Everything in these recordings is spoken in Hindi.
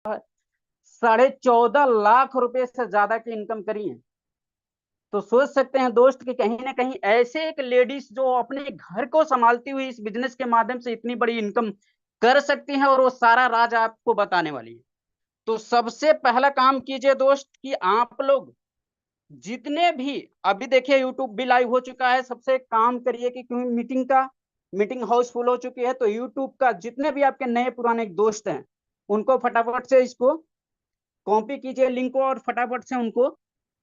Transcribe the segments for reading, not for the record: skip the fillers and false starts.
14.5 लाख रुपए से ज्यादा की इनकम करी है। तो सोच सकते हैं दोस्त कि कहीं ना कहीं ऐसे एक लेडीज जो अपने घर को संभालती हुई इस बिजनेस के माध्यम से इतनी बड़ी इनकम कर सकती हैं, और वो सारा राज आपको बताने वाली है। तो सबसे पहला काम कीजिए दोस्त कि आप लोग जितने भी, अभी देखिए यूट्यूब भी लाइव हो चुका है, सबसे काम करिए कि क्योंकि मीटिंग हाउसफुल हो चुकी है, तो यूट्यूब का जितने भी आपके नए पुराने दोस्त हैं उनको फटाफट से इसको कॉपी कीजिए लिंक को, और फटाफट से उनको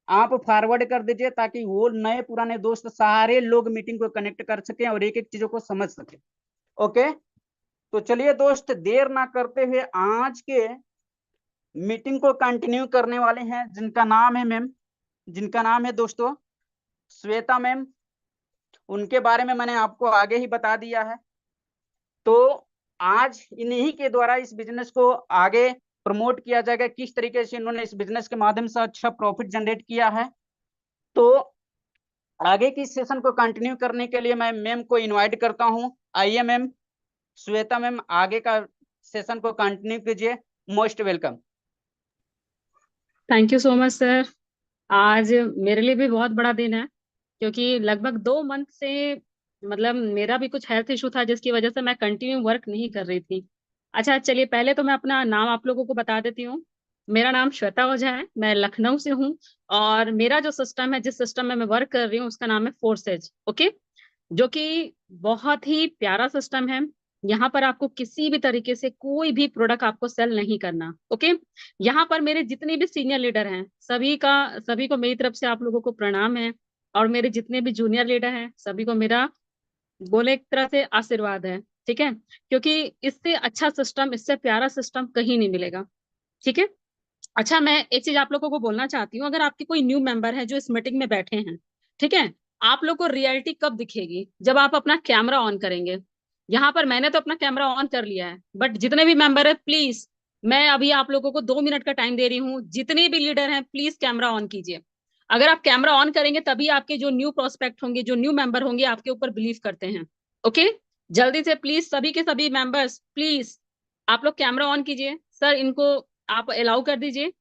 आप फॉरवर्ड कर दीजिए, ताकि वो नए पुराने दोस्त सारे लोग मीटिंग को कनेक्ट कर सकें और एक एक चीजों को समझ सके। ओके। तो चलिए दोस्त, देर ना करते हुए आज के मीटिंग को कंटिन्यू करने वाले हैं, जिनका नाम है दोस्तों श्वेता मैम। उनके बारे में मैंने आपको आगे ही बता दिया है। तो आज इन्हीं के द्वारा इस बिजनेस को आगे प्रमोट किया जाएगा, किस तरीके से इन्होंने इस बिजनेस के माध्यम से अच्छा प्रॉफिट जनरेट किया है। तो आगे की सेशन को कंटिन्यू करने के लिए मैं मैम को इनवाइट करता हूं। आइए मैम, श्वेता मैम, आगे का सेशन को कंटिन्यू कीजिए। Most welcome. Thank you so much sir. आज मेरे लिए भी बहुत बड़ा दिन है, क्योंकि लगभग 2 मंथ से मतलब मेरा भी कुछ हेल्थ इशू था, जिसकी वजह से मैं कंटिन्यू वर्क नहीं कर रही थी। अच्छा चलिए, पहले तो मैं अपना नाम आप लोगों को बता देती हूँ। मेरा नाम श्वेता ओझा है, मैं लखनऊ से हूँ। और मेरा जो सिस्टम है, जिस सिस्टम में मैं वर्क कर रही हूँ, उसका नाम है फोर्सेज। ओके, जो कि बहुत ही प्यारा सिस्टम है। यहाँ पर आपको किसी भी तरीके से कोई भी प्रोडक्ट आपको सेल नहीं करना। ओके, यहाँ पर मेरे जितने भी सीनियर लीडर हैं, सभी को मेरी तरफ से आप लोगों को प्रणाम है। और मेरे जितने भी जूनियर लीडर हैं, सभी को मेरा बोले एक तरह से आशीर्वाद है। ठीक है, क्योंकि इससे अच्छा सिस्टम, इससे प्यारा सिस्टम कहीं नहीं मिलेगा। ठीक है। अच्छा, मैं एक चीज आप लोगों को बोलना चाहती हूँ। अगर आपके कोई न्यू मेंबर है जो इस मीटिंग में बैठे हैं, ठीक है, आप लोग को रियलिटी कब दिखेगी? जब आप अपना कैमरा ऑन करेंगे। यहाँ पर मैंने तो अपना कैमरा ऑन कर लिया है, बट जितने भी मेंबर है प्लीज, मैं अभी आप लोगों को 2 मिनट का टाइम दे रही हूँ। जितने भी लीडर हैं प्लीज कैमरा ऑन कीजिए। अगर आप कैमरा ऑन करेंगे तभी आपके जो न्यू प्रोस्पेक्ट होंगे, जो न्यू मेंबर होंगे, आपके ऊपर बिलीव करते हैं। ओके, जल्दी से प्लीज सभी के सभी मेंबर्स प्लीज आप लोग कैमरा ऑन कीजिए। सर, इनको आप अलाउ कर दीजिए।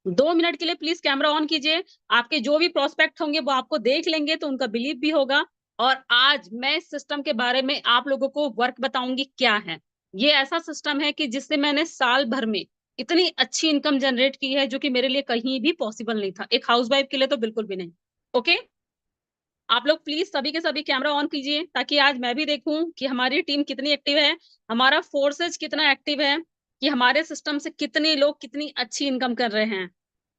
2 मिनट के लिए प्लीज कैमरा ऑन कीजिए। आपके जो भी प्रोस्पेक्ट होंगे वो आपको देख लेंगे तो उनका बिलीव भी होगा। और आज मैं इस सिस्टम के बारे में आप लोगों को वर्क बताऊंगी क्या है। ये ऐसा सिस्टम है कि जिससे मैंने साल भर में इतनी अच्छी इनकम जनरेट की है, जो कि मेरे लिए कहीं भी पॉसिबल नहीं था, एक हाउसवाइफ के लिए तो बिल्कुल भी नहीं। ओके, आप लोग प्लीज सभी के सभी कैमरा ऑन कीजिए, ताकि आज मैं भी देखूं कि हमारी टीम कितनी एक्टिव है, हमारा फोर्सेज कितना एक्टिव है, कि हमारे सिस्टम से कितने लोग कितनी अच्छी इनकम कर रहे हैं।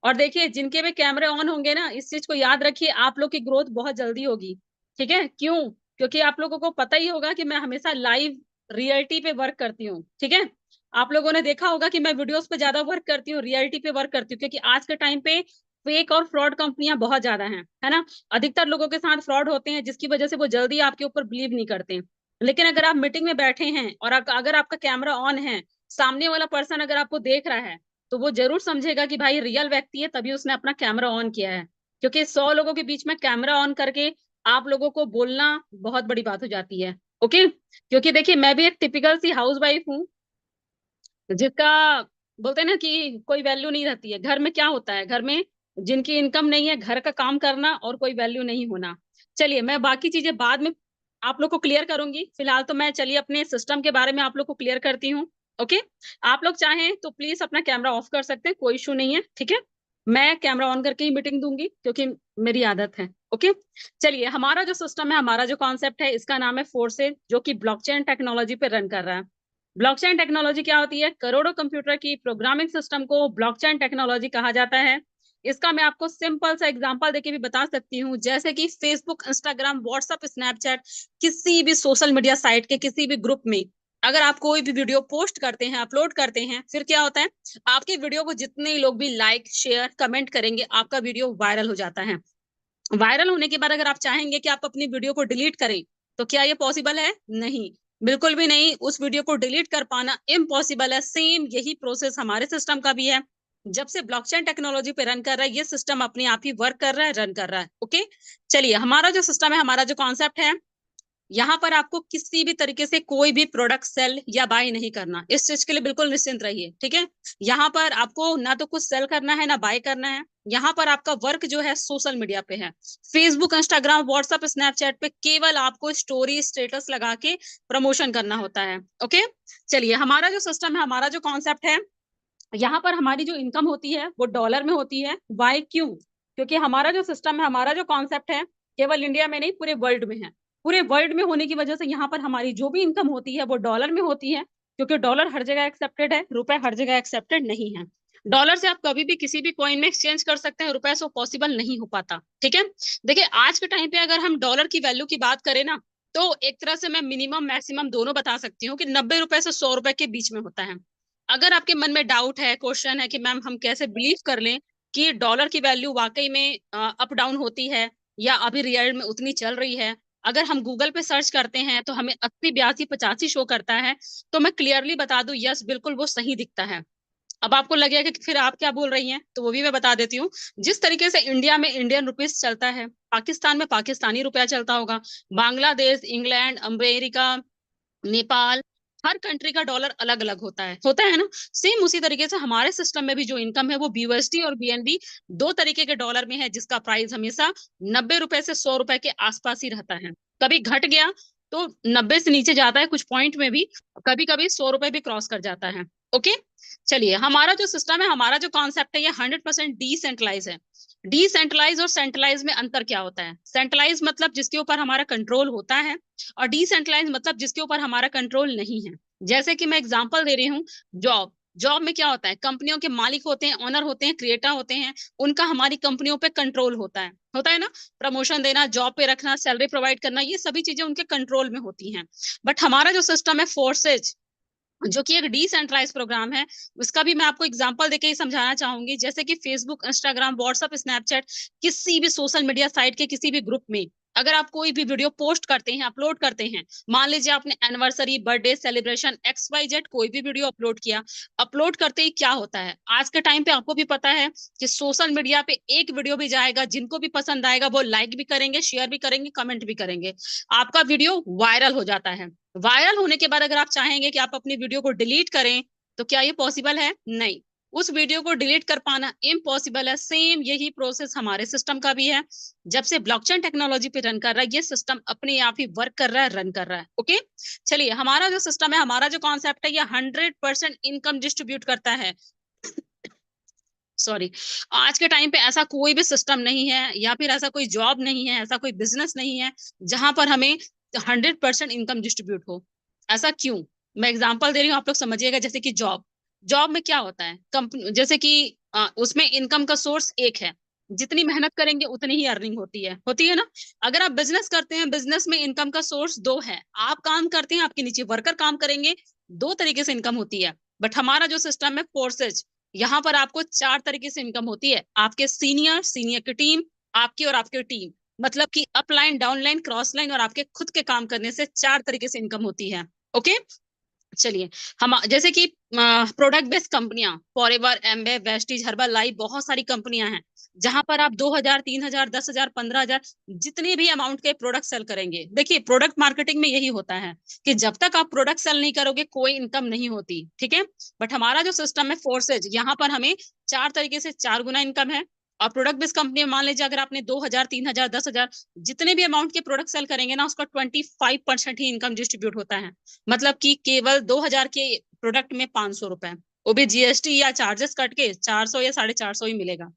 और देखिए, जिनके भी कैमरे ऑन होंगे ना, इस चीज को याद रखिए, आप लोग की ग्रोथ बहुत जल्दी होगी। ठीक है, क्यों? क्योंकि आप लोगों को पता ही होगा कि मैं हमेशा लाइव रियलिटी पे वर्क करती हूँ। ठीक है, आप लोगों ने देखा होगा कि मैं वीडियोस पे ज्यादा वर्क करती हूँ, रियलिटी पे वर्क करती हूँ, क्योंकि आज के टाइम पे फेक और फ्रॉड कंपनियां बहुत ज्यादा हैं, है ना। अधिकतर लोगों के साथ फ्रॉड होते हैं, जिसकी वजह से वो जल्दी आपके ऊपर बिलीव नहीं करते हैं। लेकिन अगर आप मीटिंग में बैठे हैं और अगर आपका कैमरा ऑन है, सामने वाला पर्सन अगर आपको देख रहा है, तो वो जरूर समझेगा कि भाई रियल व्यक्ति है, तभी उसने अपना कैमरा ऑन किया है। क्योंकि 100 लोगों के बीच में कैमरा ऑन करके आप लोगों को बोलना बहुत बड़ी बात हो जाती है। ओके, क्योंकि देखिए, मैं भी एक टिपिकल सी हाउस वाइफ हूँ, जिसका बोलते हैं ना कि कोई वैल्यू नहीं रहती है। घर में क्या होता है, घर में जिनकी इनकम नहीं है, घर का काम करना और कोई वैल्यू नहीं होना। चलिए, मैं बाकी चीजें बाद में आप लोग को क्लियर करूंगी। फिलहाल तो मैं चलिए अपने सिस्टम के बारे में आप लोग को क्लियर करती हूँ। ओके, आप लोग चाहें तो प्लीज अपना कैमरा ऑफ कर सकते हैं, कोई इशू नहीं है। ठीक है, मैं कैमरा ऑन करके ही मीटिंग दूंगी, क्योंकि मेरी आदत है। ओके, चलिए, हमारा जो सिस्टम है, हमारा जो कॉन्सेप्ट है, इसका नाम है फोर्सेज, जो कि ब्लॉकचेन टेक्नोलॉजी पे रन कर रहा है। ब्लॉकचेन टेक्नोलॉजी क्या होती है? करोड़ों कंप्यूटर की प्रोग्रामिंग सिस्टम को ब्लॉकचेन टेक्नोलॉजी कहा जाता है। इसका मैं आपको सिंपल सा एग्जांपल देके भी बता सकती हूँ, जैसे कि फेसबुक, इंस्टाग्राम, व्हाट्सएप, स्नैपचैट, किसी भी सोशल मीडिया साइट के किसी भी ग्रुप में अगर आप कोई भी वीडियो पोस्ट करते हैं, अपलोड करते हैं, फिर क्या होता है? आपके वीडियो को जितने लोग भी लाइक, शेयर, कमेंट करेंगे, आपका वीडियो वायरल हो जाता है। वायरल होने के बाद अगर आप चाहेंगे कि आप अपनी वीडियो को डिलीट करें, तो क्या ये पॉसिबल है? नहीं, बिल्कुल भी नहीं। उस वीडियो को डिलीट कर पाना इम्पॉसिबल है। सेम यही प्रोसेस हमारे सिस्टम का भी है। जब से ब्लॉकचेन टेक्नोलॉजी पे रन कर रहा है, ये सिस्टम अपने आप ही वर्क कर रहा है, रन कर रहा है। ओके, चलिए, हमारा जो सिस्टम है, हमारा जो कॉन्सेप्ट है, यहाँ पर आपको किसी भी तरीके से कोई भी प्रोडक्ट सेल या बाय नहीं करना, इस चीज के लिए बिल्कुल निश्चिंत रहिए, ठीक है। यहाँ पर आपको ना तो कुछ सेल करना है ना बाय करना है। यहाँ पर आपका वर्क जो है सोशल मीडिया पे है, फेसबुक, इंस्टाग्राम, व्हाट्सएप, स्नैपचैट पे केवल आपको स्टोरी स्टेटस लगा के प्रमोशन करना होता है। ओके, चलिए हमारा जो सिस्टम है, हमारा जो कॉन्सेप्ट है, यहाँ पर हमारी जो इनकम होती है वो डॉलर में होती है। वाई, क्यों? क्योंकि हमारा जो सिस्टम है, हमारा जो कॉन्सेप्ट है, केवल इंडिया में नहीं पूरे वर्ल्ड में है। पूरे वर्ल्ड में होने की वजह से यहाँ पर हमारी जो भी इनकम होती है वो डॉलर में होती है, क्योंकि डॉलर हर जगह एक्सेप्टेड है, रुपए हर जगह एक्सेप्टेड नहीं है। डॉलर से आप कभी भी किसी भी कॉइन में एक्सचेंज कर सकते हैं, रुपए से पॉसिबल नहीं हो पाता, ठीक है। देखिए आज के टाइम पे अगर हम डॉलर की वैल्यू की बात करें ना, तो एक तरह से मैं मिनिमम मैक्सिमम दोनों बता सकती हूँ कि 90 रुपए से 100 रुपए के बीच में होता है। अगर आपके मन में डाउट है, क्वेश्चन है कि मैम हम कैसे बिलीव कर लें कि डॉलर की वैल्यू वाकई में अप डाउन होती है या अभी रियल में उतनी चल रही है, अगर हम गूगल पे सर्च करते हैं तो हमें 80, 82, 85 शो करता है, तो मैं क्लियरली बता दूं, यस बिल्कुल वो सही दिखता है। अब आपको लगेगा कि फिर आप क्या बोल रही हैं, तो वो भी मैं बता देती हूँ। जिस तरीके से इंडिया में इंडियन रुपीस चलता है, पाकिस्तान में पाकिस्तानी रुपया चलता होगा, बांग्लादेश, इंग्लैंड, अमेरिका, नेपाल, हर कंट्री का डॉलर अलग अलग होता है ना। सेम उसी तरीके से हमारे सिस्टम में भी जो इनकम है वो बीयूएसडी और बीएनबी दो तरीके के डॉलर में है, जिसका प्राइस हमेशा 90 रुपए से 100 रुपए के आसपास ही रहता है। कभी घट गया तो 90 से नीचे जाता है कुछ पॉइंट में भी, कभी कभी 100 रुपए भी क्रॉस कर जाता है। ओके, चलिए हमारा जो सिस्टम है, हमारा जो कॉन्सेप्ट है, ये 100% डिसेंट्रलाइज है। डिसेंट्रलाइज और सेंट्रलाइज में अंतर क्या होता है? सेंट्रलाइज मतलब जिसके ऊपर हमारा कंट्रोल होता है, और डिसेंट्रलाइज मतलब जिसके ऊपर हमारा कंट्रोल नहीं है। जैसे कि मैं एग्जांपल दे रही हूँ, जॉब। जॉब में क्या होता है? कंपनियों के मालिक होते हैं, ओनर होते हैं, क्रिएटर होते हैं, उनका हमारी कंपनियों पे कंट्रोल होता है ना। प्रमोशन देना, जॉब पे रखना, सैलरी प्रोवाइड करना, ये सभी चीजें उनके कंट्रोल में होती हैं। बट हमारा जो सिस्टम है फोर्सेज, जो कि एक डिसेंट्रलाइज प्रोग्राम है, उसका भी मैं आपको एग्जांपल देके ही समझाना चाहूंगी। जैसे कि फेसबुक, इंस्टाग्राम, व्हाट्सएप, स्नैपचैट, किसी भी सोशल मीडिया साइट के किसी भी ग्रुप में अगर आप कोई भी वीडियो पोस्ट करते हैं, अपलोड करते हैं, मान लीजिए आपने एनिवर्सरी, बर्थडे सेलिब्रेशन, XYZ कोई भी वीडियो अपलोड किया, अपलोड करते ही क्या होता है आज के टाइम पे आपको भी पता है कि सोशल मीडिया पे एक वीडियो भी जाएगा, जिनको भी पसंद आएगा वो लाइक भी करेंगे, शेयर भी करेंगे, कमेंट भी करेंगे, आपका वीडियो वायरल हो जाता है। वायरल होने के बाद अगर आप चाहेंगे कि आप अपनी वीडियो को डिलीट करें, तो क्या ये पॉसिबल है? नहीं, उस वीडियो को डिलीट कर पाना इम्पॉसिबल है। सेम यही प्रोसेस हमारे सिस्टम का भी है। जब से ब्लॉकचेन टेक्नोलॉजी पे रन कर रहा है, ये सिस्टम अपने आप ही वर्क कर रहा है, रन कर रहा है। ओके, चलिए हमारा जो सिस्टम है, हमारा जो कॉन्सेप्ट है, ये 100% इनकम डिस्ट्रीब्यूट करता है। सॉरी, आज के टाइम पे ऐसा कोई भी सिस्टम नहीं है, या फिर ऐसा कोई जॉब नहीं है, ऐसा कोई बिजनेस नहीं है जहां पर हमें 100% इनकम डिस्ट्रीब्यूट हो। ऐसा क्यों? मैं एग्जांपल दे रही हूँ, आप लोग समझिएगा। जैसे कि जॉब, जॉब में क्या होता है, कंपनी जैसे कि उसमें इनकम का सोर्स एक है, जितनी मेहनत करेंगे उतनी ही अर्निंग होती है ना। अगर आप बिजनेस करते हैं, बिजनेस में इनकम का सोर्स दो है, आप काम करते हैं, आपके नीचे वर्कर काम करेंगे, दो तरीके से इनकम होती है। बट हमारा जो सिस्टम है फोर्सेज, यहाँ पर आपको चार तरीके से इनकम होती है। आपके सीनियर, सीनियर की टीम, आपकी और आपकी टीम, मतलब कि अपलाइन, डाउनलाइन, क्रॉस लाइन और आपके खुद के काम करने से चार तरीके से इनकम होती है। ओके, चलिए हम जैसे कि प्रोडक्ट बेस्ड कंपनियां, फॉरएवर, एम्बे, वेस्टीज, हर्बल लाइफ, बहुत सारी कंपनियां हैं जहां पर आप 2,000, 3,000, 10,000, 15,000 जितने भी अमाउंट के प्रोडक्ट सेल करेंगे। देखिए प्रोडक्ट मार्केटिंग में यही होता है कि जब तक आप प्रोडक्ट सेल नहीं करोगे कोई इनकम नहीं होती, ठीक है। बट हमारा जो सिस्टम है फोर्सेज, यहाँ पर हमें चार तरीके से चार गुना इनकम है। और प्रोडक्ट बेस्ड कंपनी में मान लीजिए अगर आपने 2,000, 3,000, 10,000 जितने भी अमाउंट के प्रोडक्ट सेल करेंगे ना, उसका 25% ही इनकम डिस्ट्रीब्यूट होता है। मतलब कि केवल 2,000 के प्रोडक्ट में 500 रुपए, वो भी जीएसटी या चार्जेस कट के 400 या 450 ही मिलेगा।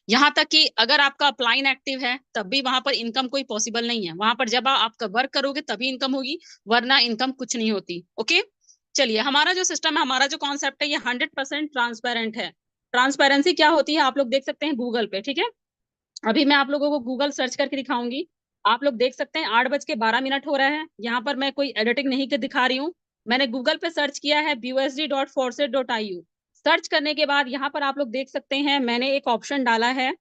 यहाँ तक कि अगर आपका अपलाइन एक्टिव है तब भी वहां पर इनकम कोई पॉसिबल नहीं है। वहां पर जब आपका वर्क करोगे तभी इनकम होगी, वरना इनकम कुछ नहीं होती। ओके, चलिए हमारा जो सिस्टम है, हमारा जो कॉन्सेप्ट है, ये 100% ट्रांसपेरेंट है। ट्रांसपेरेंसी क्या होती है आप लोग देख सकते हैं गूगल पे, ठीक है। अभी मैं आप लोगों को गूगल सर्च करके दिखाऊंगी। आप लोग देख सकते हैं 8:12 हो रहा है। यहाँ पर मैं कोई एडिटिंग नहीं कर दिखा रही हूँ। मैंने गूगल पे सर्च किया है busd.forset.iu। सर्च करने के बाद यहाँ पर आप लोग देख सकते हैं मैंने एक ऑप्शन डाला है।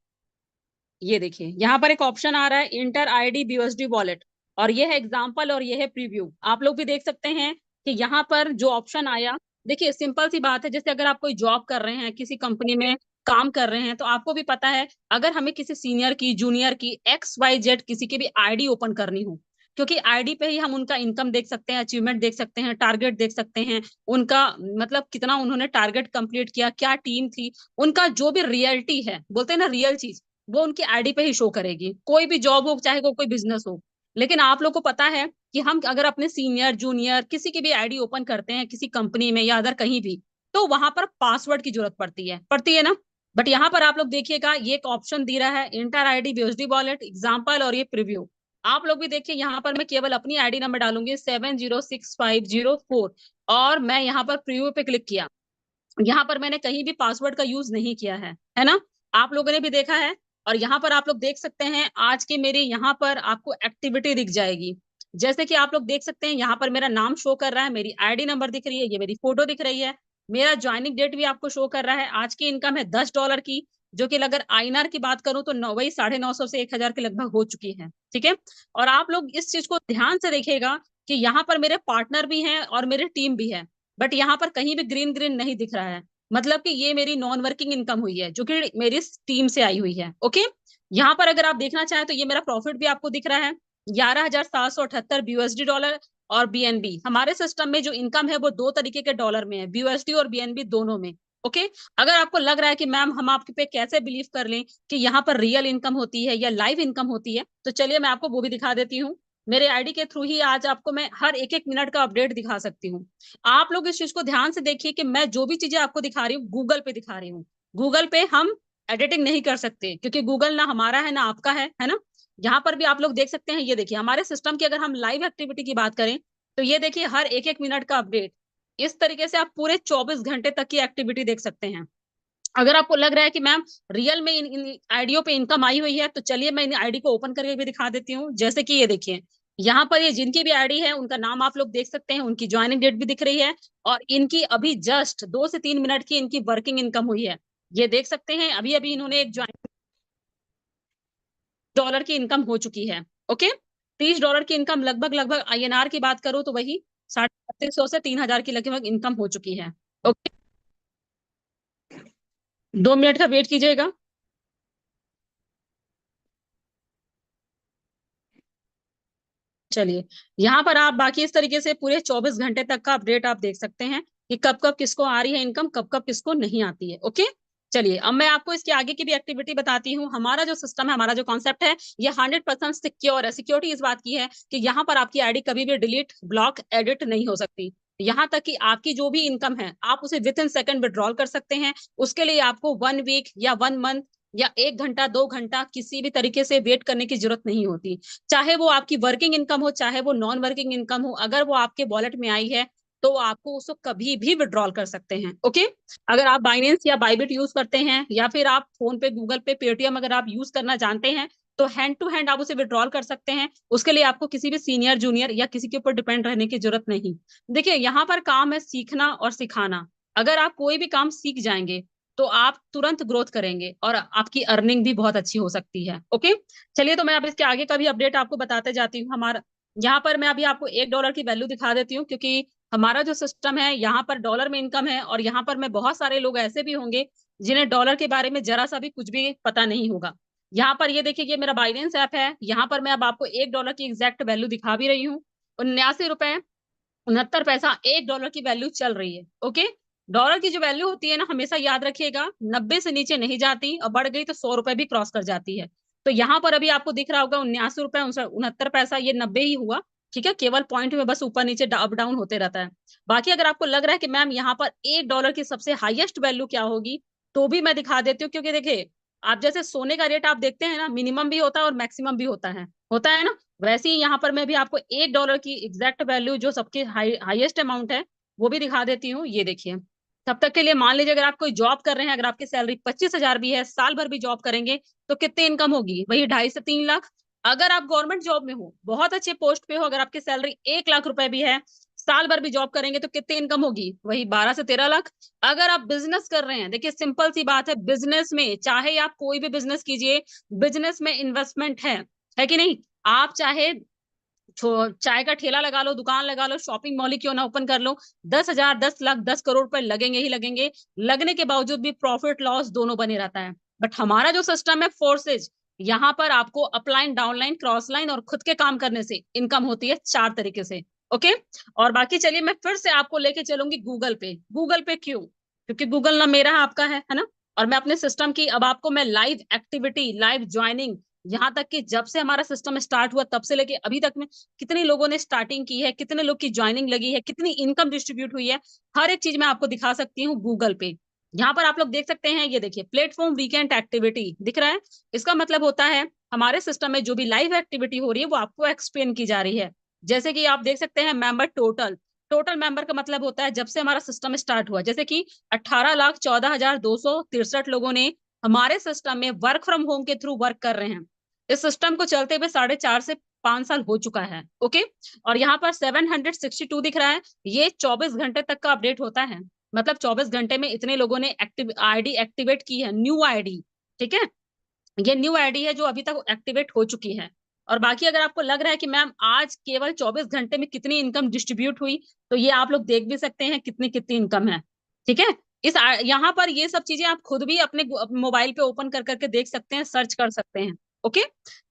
ये देखिए यहाँ पर एक ऑप्शन आ रहा है, इंटर आईडी BUSD वॉलेट, और ये है एग्जाम्पल और ये है प्रीव्यू। आप लोग भी देख सकते हैं कि यहाँ पर जो ऑप्शन आया, देखिए सिंपल सी बात है, जैसे अगर आप कोई जॉब कर रहे हैं, किसी कंपनी में काम कर रहे हैं, तो आपको भी पता है अगर हमें किसी सीनियर की, जूनियर की, XYZ किसी की भी आईडी ओपन करनी हो, क्योंकि आईडी पे ही हम उनका इनकम देख सकते हैं, अचीवमेंट देख सकते हैं, टारगेट देख सकते हैं, उनका मतलब कितना उन्होंने टारगेट कंप्लीट किया, क्या टीम थी, उनका जो भी रियलिटी है, बोलते हैं ना रियल चीज, वो उनकी आईडी पे ही शो करेगी। कोई भी जॉब हो, चाहे वो कोई बिजनेस हो। लेकिन आप लोग को पता है कि हम अगर अपने सीनियर जूनियर किसी की भी आईडी ओपन करते हैं किसी कंपनी में या अदर कहीं भी, तो वहां पर पासवर्ड की जरूरत पड़ती है ना। बट यहाँ पर आप लोग देखिएगा, ये एक ऑप्शन दे रहा है, inter ID, BSD wallet, example और ये प्रीव्यू। आप लोग भी देखिए, यहाँ पर मैं केवल अपनी आईडी नंबर डालूंगी 706504, और मैं यहाँ पर प्रीव्यू पे क्लिक किया। यहाँ पर मैंने कहीं भी पासवर्ड का यूज नहीं किया है ना। आप लोगों ने भी देखा है। और यहाँ पर आप लोग देख सकते हैं, आज की मेरी यहाँ पर आपको एक्टिविटी दिख जाएगी। जैसे कि आप लोग देख सकते हैं, यहाँ पर मेरा नाम शो कर रहा है, मेरी आईडी नंबर दिख रही है, ये मेरी फोटो दिख रही है, मेरा ज्वाइनिंग डेट भी आपको शो कर रहा है। आज की इनकम है $10 की, जो कि अगर आईएनआर की बात करूं तो वही 950 से 1000 के लगभग हो चुकी है। ठीक है। और आप लोग इस चीज को ध्यान से देखिएगा कि यहाँ पर मेरे पार्टनर भी हैं और मेरी टीम भी है, बट यहाँ पर कहीं भी ग्रीन ग्रीन नहीं दिख रहा है। मतलब कि ये मेरी नॉन वर्किंग इनकम हुई है, जो कि मेरी टीम से आई हुई है। ओके। यहाँ पर अगर आप देखना चाहें तो ये मेरा प्रॉफिट भी आपको दिख रहा है, 11,778 बीयूएसडी डॉलर और बीएनबी। हमारे सिस्टम में जो इनकम है वो दो तरीके के डॉलर में है, बीयूएसडी और बीएनबी दोनों में। ओके। अगर आपको लग रहा है कि मैम हम आपके पे कैसे बिलीव कर लें कि यहाँ पर रियल इनकम होती है या लाइव इनकम होती है, तो चलिए मैं आपको वो भी दिखा देती हूँ। मेरे आईडी के थ्रू ही आज आपको मैं हर एक एक मिनट का अपडेट दिखा सकती हूँ। आप लोग इस चीज को ध्यान से देखिए कि मैं जो भी चीजें आपको दिखा रही हूँ गूगल पे दिखा रही हूँ। गूगल पे हम एडिटिंग नहीं कर सकते, क्योंकि गूगल ना हमारा है ना आपका है ना। यहाँ पर भी आप लोग देख सकते हैं, ये देखिए हमारे सिस्टम की अगर हम लाइव एक्टिविटी की बात करें, तो ये देखिए हर एक एक मिनट का अपडेट। इस तरीके से आप पूरे 24 घंटे तक की एक्टिविटी देख सकते हैं। अगर आपको लग रहा है कि मैम रियल में इन आईडियो पे इनकम आई हुई है, तो चलिए मैं इन आईडी को ओपन करके भी दिखा देती हूँ। जैसे कि ये देखिए, यहाँ पर ये जिनकी भी आईडी है उनका नाम आप लोग देख सकते हैं, उनकी ज्वाइनिंग डेट भी दिख रही है, और इनकी अभी जस्ट 2 से 3 मिनट की इनकी वर्किंग इनकम हुई है। ये देख सकते हैं, अभी अभी इन्होंने एक $30 की इनकम हो चुकी है। ओके। $30 की इनकम लगभग लगभग आईएनआर की बात करूं तो वही 350 से 3000 की लगभग इनकम हो चुकी है। ओके। 2 मिनट का वेट कीजिएगा। चलिए, यहाँ पर आप बाकी इस तरीके से पूरे 24 घंटे तक का अपडेट आप देख सकते हैं कि कब कब किसको आ रही है इनकम, कब कब किसको नहीं आती है। ओके। चलिए, अब मैं आपको इसके आगे की भी एक्टिविटी बताती हूँ। हमारा जो सिस्टम है, हमारा जो कॉन्सेप्ट है, ये 100% सिक्योर है। सिक्योरिटी इस बात की है कि यहाँ पर आपकी आईडी कभी भी डिलीट, ब्लॉक, एडिट नहीं हो सकती। यहाँ तक कि आपकी जो भी इनकम है आप उसे विद इन सेकंड विड्रॉल कर सकते हैं। उसके लिए आपको 1 वीक या 1 मंथ या 1 घंटा 2 घंटा किसी भी तरीके से वेट करने की जरूरत नहीं होती। चाहे वो आपकी वर्किंग इनकम हो, चाहे वो नॉन वर्किंग इनकम हो, अगर वो आपके वॉलेट में आई है तो आपको उसको कभी भी विड्रॉल कर सकते हैं। ओके। अगर आप बाइनेंस या बाइबिट यूज करते हैं, या फिर आप फोन पे, गूगल पे, पेटीएम अगर आप यूज करना जानते हैं, तो हैंड टू हैंड आप उसे विड्रॉल कर सकते हैं। उसके लिए आपको किसी भी सीनियर जूनियर या किसी के ऊपर डिपेंड रहने की जरूरत नहीं। देखिए, यहाँ पर काम है सीखना और सिखाना। अगर आप कोई भी काम सीख जाएंगे तो आप तुरंत ग्रोथ करेंगे और आपकी अर्निंग भी बहुत अच्छी हो सकती है। ओके। चलिए, तो मैं अब इसके आगे का भी अपडेट आपको बताते जाती हूँ। हमारा यहाँ पर मैं अभी आपको $1 की वैल्यू दिखा देती हूँ, क्योंकि हमारा जो सिस्टम है यहाँ पर डॉलर में इनकम है, और यहाँ पर मैं बहुत सारे लोग ऐसे भी होंगे जिन्हें डॉलर के बारे में जरा सा भी कुछ भी पता नहीं होगा। यहाँ पर ये देखिए, ये मेरा बाइनेंस ऐप है। यहाँ पर मैं अब आपको $1 की एग्जैक्ट वैल्यू दिखा भी रही हूँ। 79 रुपए 69 पैसा $1 की वैल्यू चल रही है। ओके। डॉलर की जो वैल्यू होती है ना, हमेशा याद रखिएगा, 90 से नीचे नहीं जाती, और बढ़ गई तो 100 रुपए भी क्रॉस कर जाती है। तो यहाँ पर अभी आपको दिख रहा होगा 79 रुपए 69 पैसा, ये 90 ही हुआ। ठीक है। केवल पॉइंट में बस ऊपर नीचे अप डाउन होते रहता है। बाकी अगर आपको लग रहा है कि मैम यहाँ पर $1 की सबसे हाईएस्ट वैल्यू क्या होगी, तो भी मैं दिखा देती हूँ। क्योंकि देखिए, आप जैसे सोने का रेट आप देखते हैं ना, मिनिमम भी होता है और मैक्सिमम भी होता है ना। वैसे ही यहाँ पर मैं भी आपको $1 की एग्जैक्ट वैल्यू, जो सबके हाईएस्ट अमाउंट है, वो भी दिखा देती हूँ। ये देखिए, तब तक के लिए मान लीजिए अगर आप कोई जॉब कर रहे हैं, अगर आपकी सैलरी 25,000 भी है, साल भर भी जॉब करेंगे तो कितनी इनकम होगी, वही 2.5 से 3 लाख। अगर आप गवर्नमेंट जॉब में हो, बहुत अच्छे पोस्ट पे हो, अगर आपकी सैलरी 1 लाख रुपए भी है, साल भर भी जॉब करेंगे तो कितनी इनकम होगी, वही 12 से 13 लाख। अगर आप बिजनेस कर रहे हैं, देखिए सिंपल सी बात है, बिजनेस में चाहे आप कोई भी बिजनेस कीजिए, बिजनेस में इन्वेस्टमेंट है कि नहीं। आप चाहे चाय का ठेला लगा लो, दुकान लगा लो, शॉपिंग मॉल ही क्यों ना ओपन कर लो, 10,000, 10 लाख, 10 करोड़ रुपए लगेंगे ही लगेंगे। लगने के बावजूद भी प्रॉफिट लॉस दोनों बने रहता है। बट हमारा जो सिस्टम है फोर्सेज, यहाँ पर आपको अपलाइन, डाउनलाइन, क्रॉस लाइन और खुद के काम करने से इनकम होती है 4 तरीके से। ओके, और बाकी चलिए मैं फिर से आपको लेके चलूंगी गूगल पे। गूगल पे क्यों? क्योंकि गूगल ना मेरा है आपका है ना। और मैं अपने सिस्टम की अब आपको मैं लाइव एक्टिविटी, लाइव ज्वाइनिंग, यहाँ तक कि जब से हमारा सिस्टम स्टार्ट हुआ तब से लेके अभी तक में कितने लोगों ने स्टार्टिंग की है, कितने लोग की ज्वाइनिंग लगी है, कितनी इनकम डिस्ट्रीब्यूट हुई है, हर एक चीज मैं आपको दिखा सकती हूँ गूगल पे। यहाँ पर आप लोग देख सकते हैं, ये देखिए प्लेटफॉर्म वीकेंड एक्टिविटी दिख रहा है। इसका मतलब होता है हमारे सिस्टम में जो भी लाइव एक्टिविटी हो रही है वो आपको एक्सप्लेन की जा रही है। जैसे कि आप देख सकते हैं मेंबर टोटल, टोटल मेंबर का मतलब होता है जब से हमारा सिस्टम स्टार्ट हुआ, जैसे कि 18,14,263 लोगों ने हमारे सिस्टम में वर्क फ्रॉम होम के थ्रू वर्क कर रहे हैं। इस सिस्टम को चलते हुए 4.5 से 5 साल हो चुका है। ओके, और यहाँ पर 762 दिख रहा है, ये 24 घंटे तक का अपडेट होता है। मतलब 24 घंटे में इतने लोगों ने एक्टिव आईडी एक्टिवेट की है, न्यू आईडी। ठीक है, ये न्यू आईडी है जो अभी तक एक्टिवेट हो चुकी है। और बाकी अगर आपको लग रहा है कि मैम आज केवल 24 घंटे में कितनी इनकम डिस्ट्रीब्यूट हुई, तो ये आप लोग देख भी सकते हैं कितनी कितनी इनकम है। ठीक है, इस यहाँ पर ये सब चीजें आप खुद भी अपने मोबाइल पे ओपन कर करके देख सकते हैं, सर्च कर सकते हैं। ओके,